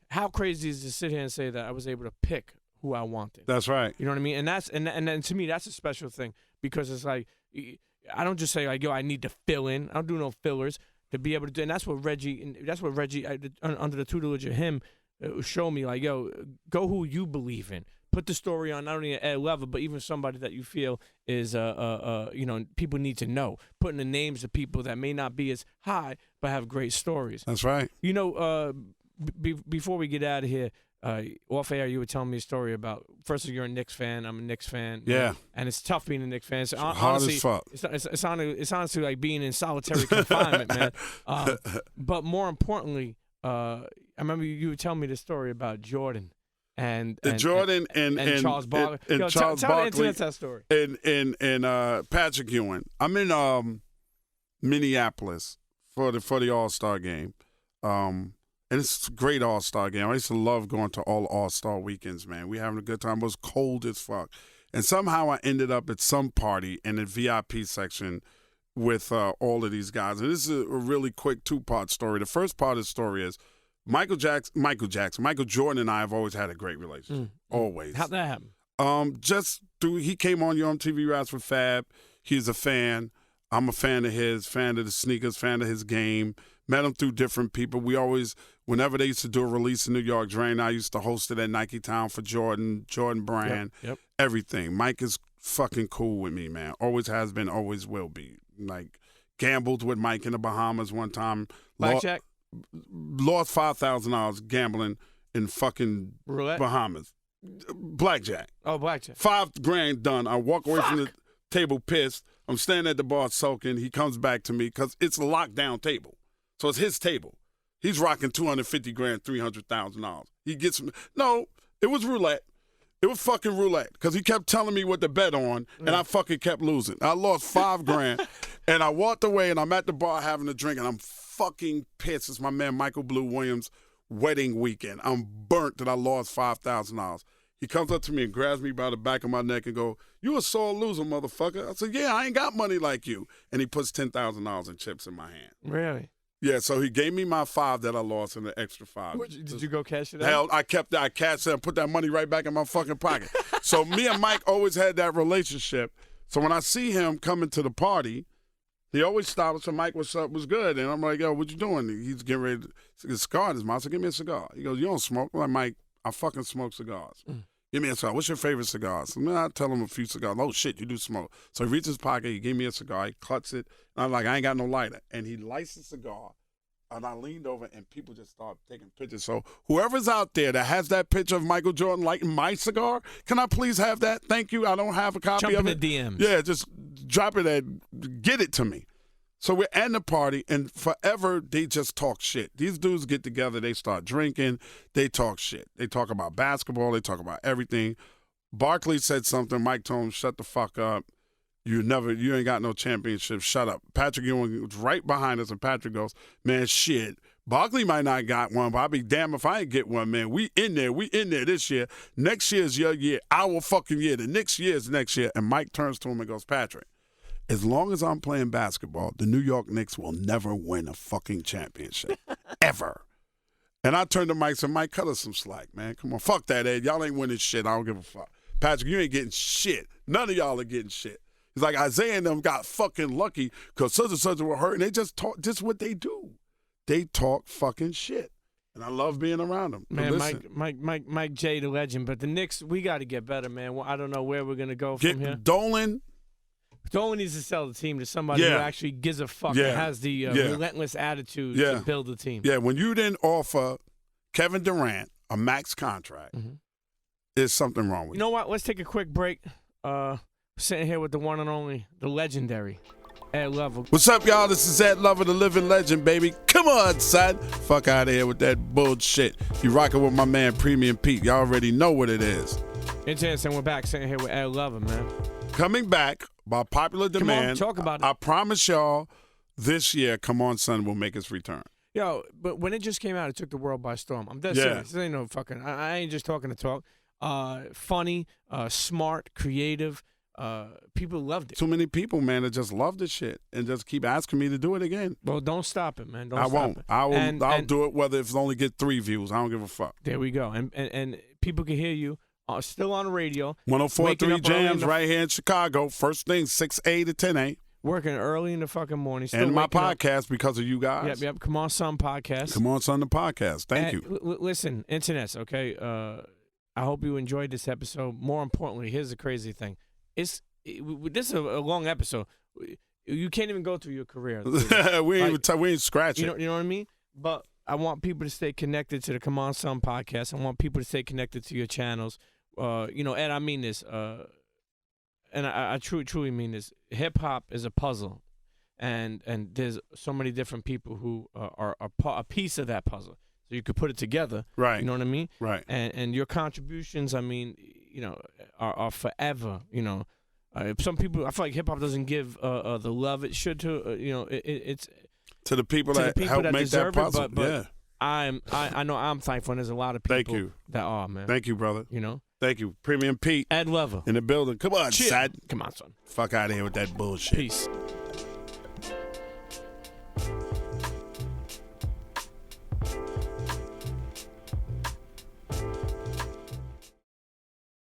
How crazy is it to sit here and say that I was able to pick who I wanted? That's right. You know what I mean? And that's and then to me, that's a special thing because it's like, I don't just say like, yo, I need to fill in. I don't do no fillers to be able to do. And that's what Reggie, under the tutelage of him, showed me like, yo, go who you believe in. Put the story on not only at a level, but even somebody that you feel is, people need to know. Putting the names of people that may not be as high, but have great stories. That's right. You know, before we get out of here, off air, you were telling me a story about, first of all, you're a Knicks fan. I'm a Knicks fan. Yeah. And it's tough being a Knicks fan. So hard as fuck. It's honestly like being in solitary confinement, man. But more importantly, I remember you were telling me the story about Jordan. And Charles Barkley. And Charles Barkley. That's that story. And Patrick Ewing. I'm in Minneapolis for the All-Star game. And it's a great All-Star game. I used to love going to all All-Star weekends, man. We having a good time. It was cold as fuck. And somehow I ended up at some party in the VIP section with all of these guys. And this is a really quick two-part story. The first part of the story is Michael Jordan and I have always had a great relationship. Always. How'd that happen? He came on your MTV Raps with Fab. He's a fan. I'm a fan of his, fan of the sneakers, fan of his game. Met him through different people. We always, whenever they used to do a release in New York, Dre and I used to host it at Nike Town for Jordan brand, everything. Mike is fucking cool with me, man. Always has been, always will be. Like, gambled with Mike in the Bahamas one time. Blackjack? Lost $5,000 gambling in fucking Roulette? Bahamas. Blackjack. Oh, blackjack. $5,000 done. I walk away from the table pissed. I'm standing at the bar soaking. He comes back to me because it's a lockdown table. So it's his table. He's rocking $250,000, $300,000. He gets no. It was roulette. It was fucking roulette because he kept telling me what to bet on, and I fucking kept losing. I lost $5,000, and I walked away, and I'm at the bar having a drink, and I'm fucking pissed. It's my man Michael Blue Williams' wedding weekend. I'm burnt that I lost $5,000. He comes up to me and grabs me by the back of my neck and go, "You a sore loser, motherfucker." I said, "Yeah, I ain't got money like you." And he puts $10,000 in chips in my hand. Really? Yeah, so he gave me my $5 that I lost and the extra $5. Did you go cash it out? Hell, I kept that. I cashed it and put that money right back in my fucking pocket. So me and Mike always had that relationship. So when I see him coming to the party, he always stops and Mike, what's up, was good. And I'm like, yo, what you doing? He's getting ready to get a cigar in his mouth. I said, give me a cigar. He goes, you don't smoke? I'm like, Mike, I fucking smoke cigars. Give me a cigar. What's your favorite cigar? So I tell him a few cigars. Oh, shit, you do smoke. So he reaches his pocket. He gave me a cigar. He cuts it. And I'm like, I ain't got no lighter. And he lights the cigar. And I leaned over, and people just started taking pictures. So whoever's out there that has that picture of Michael Jordan lighting my cigar, can I please have that? Thank you. I don't have a copy of it. Jump in the DMs. Yeah, just drop it and get it to me. So we're at the party, and forever they just talk shit. These dudes get together. They start drinking. They talk shit. They talk about basketball. They talk about everything. Barkley said something. Mike told him, shut the fuck up. You ain't got no championship. Shut up. Patrick Ewing was right behind us, and Patrick goes, man, shit. Barkley might not got one, but I'll be damned if I ain't get one, man. We in there this year. Next year is your year, our fucking year. The next year is next year. And Mike turns to him and goes, Patrick, as long as I'm playing basketball, the New York Knicks will never win a fucking championship. Ever. And I turned to Mike and said, Mike, cut us some slack, man. Come on, fuck that, Ed. Y'all ain't winning shit. I don't give a fuck. Patrick, you ain't getting shit. None of y'all are getting shit. He's like, Isaiah and them got fucking lucky because such and such were hurt, and they just talk, just what they do. They talk fucking shit. And I love being around them. Man, Mike J, the legend. But the Knicks, we got to get better, man. Well, I don't know where we're going to go from here. Dolan needs to sell the team to somebody who actually gives a fuck and has the relentless attitude to build the team. Yeah, when you didn't offer Kevin Durant a max contract, is something wrong with You know what? Let's take a quick break. Sitting here with the one and only, the legendary Ed Lover. What's up, y'all? This is Ed Lover, the living legend, baby. Come on, son. Fuck out of here with that bullshit. You rocking with my man Premium Pete. Y'all already know what it is. Intense, and we're back sitting here with Ed Lover, man. Coming back by popular demand. Come on, talk about it. I promise y'all, this year, Come On, Son will make its return. Yo, but when it just came out, it took the world by storm. I'm dead serious. This ain't no fucking. I ain't just talking to talk. Funny, smart, creative. People loved it. Too many people, man, that just love this shit and just keep asking me to do it again. Well, don't stop it, man. I won't. I'll do it whether if it only get 3 views. I don't give a fuck. There we go. And people can hear you still on the radio. 104.3 Jams right here in Chicago. First thing, 6A to 10A. Working early in the fucking morning. Still and my podcast up. Because of you guys. Yep. Come On Son podcast. Come On Son, the podcast. Thank you. Listen, internets, okay? I hope you enjoyed this episode. More importantly, here's the crazy thing. This is a long episode. You can't even go through your career. we ain't scratching. You know what I mean? But I want people to stay connected to the Come On Son podcast. I want people to stay connected to your channels. Ed, I mean this. And I truly mean this. Hip hop is a puzzle, and there's so many different people who are a piece of that puzzle. So you could put it together. Right. You know what I mean? Right. And your contributions, I mean, are forever. Some people, I feel like hip hop doesn't give the love it should to. It's to the people that help make that puzzle. But I know I'm thankful, and there's a lot of people that are, man. Thank you, brother. Thank you. Premium Pete. Ed Lover. In the building. Come on, son. Come on, son. Fuck out of here with that bullshit. Peace.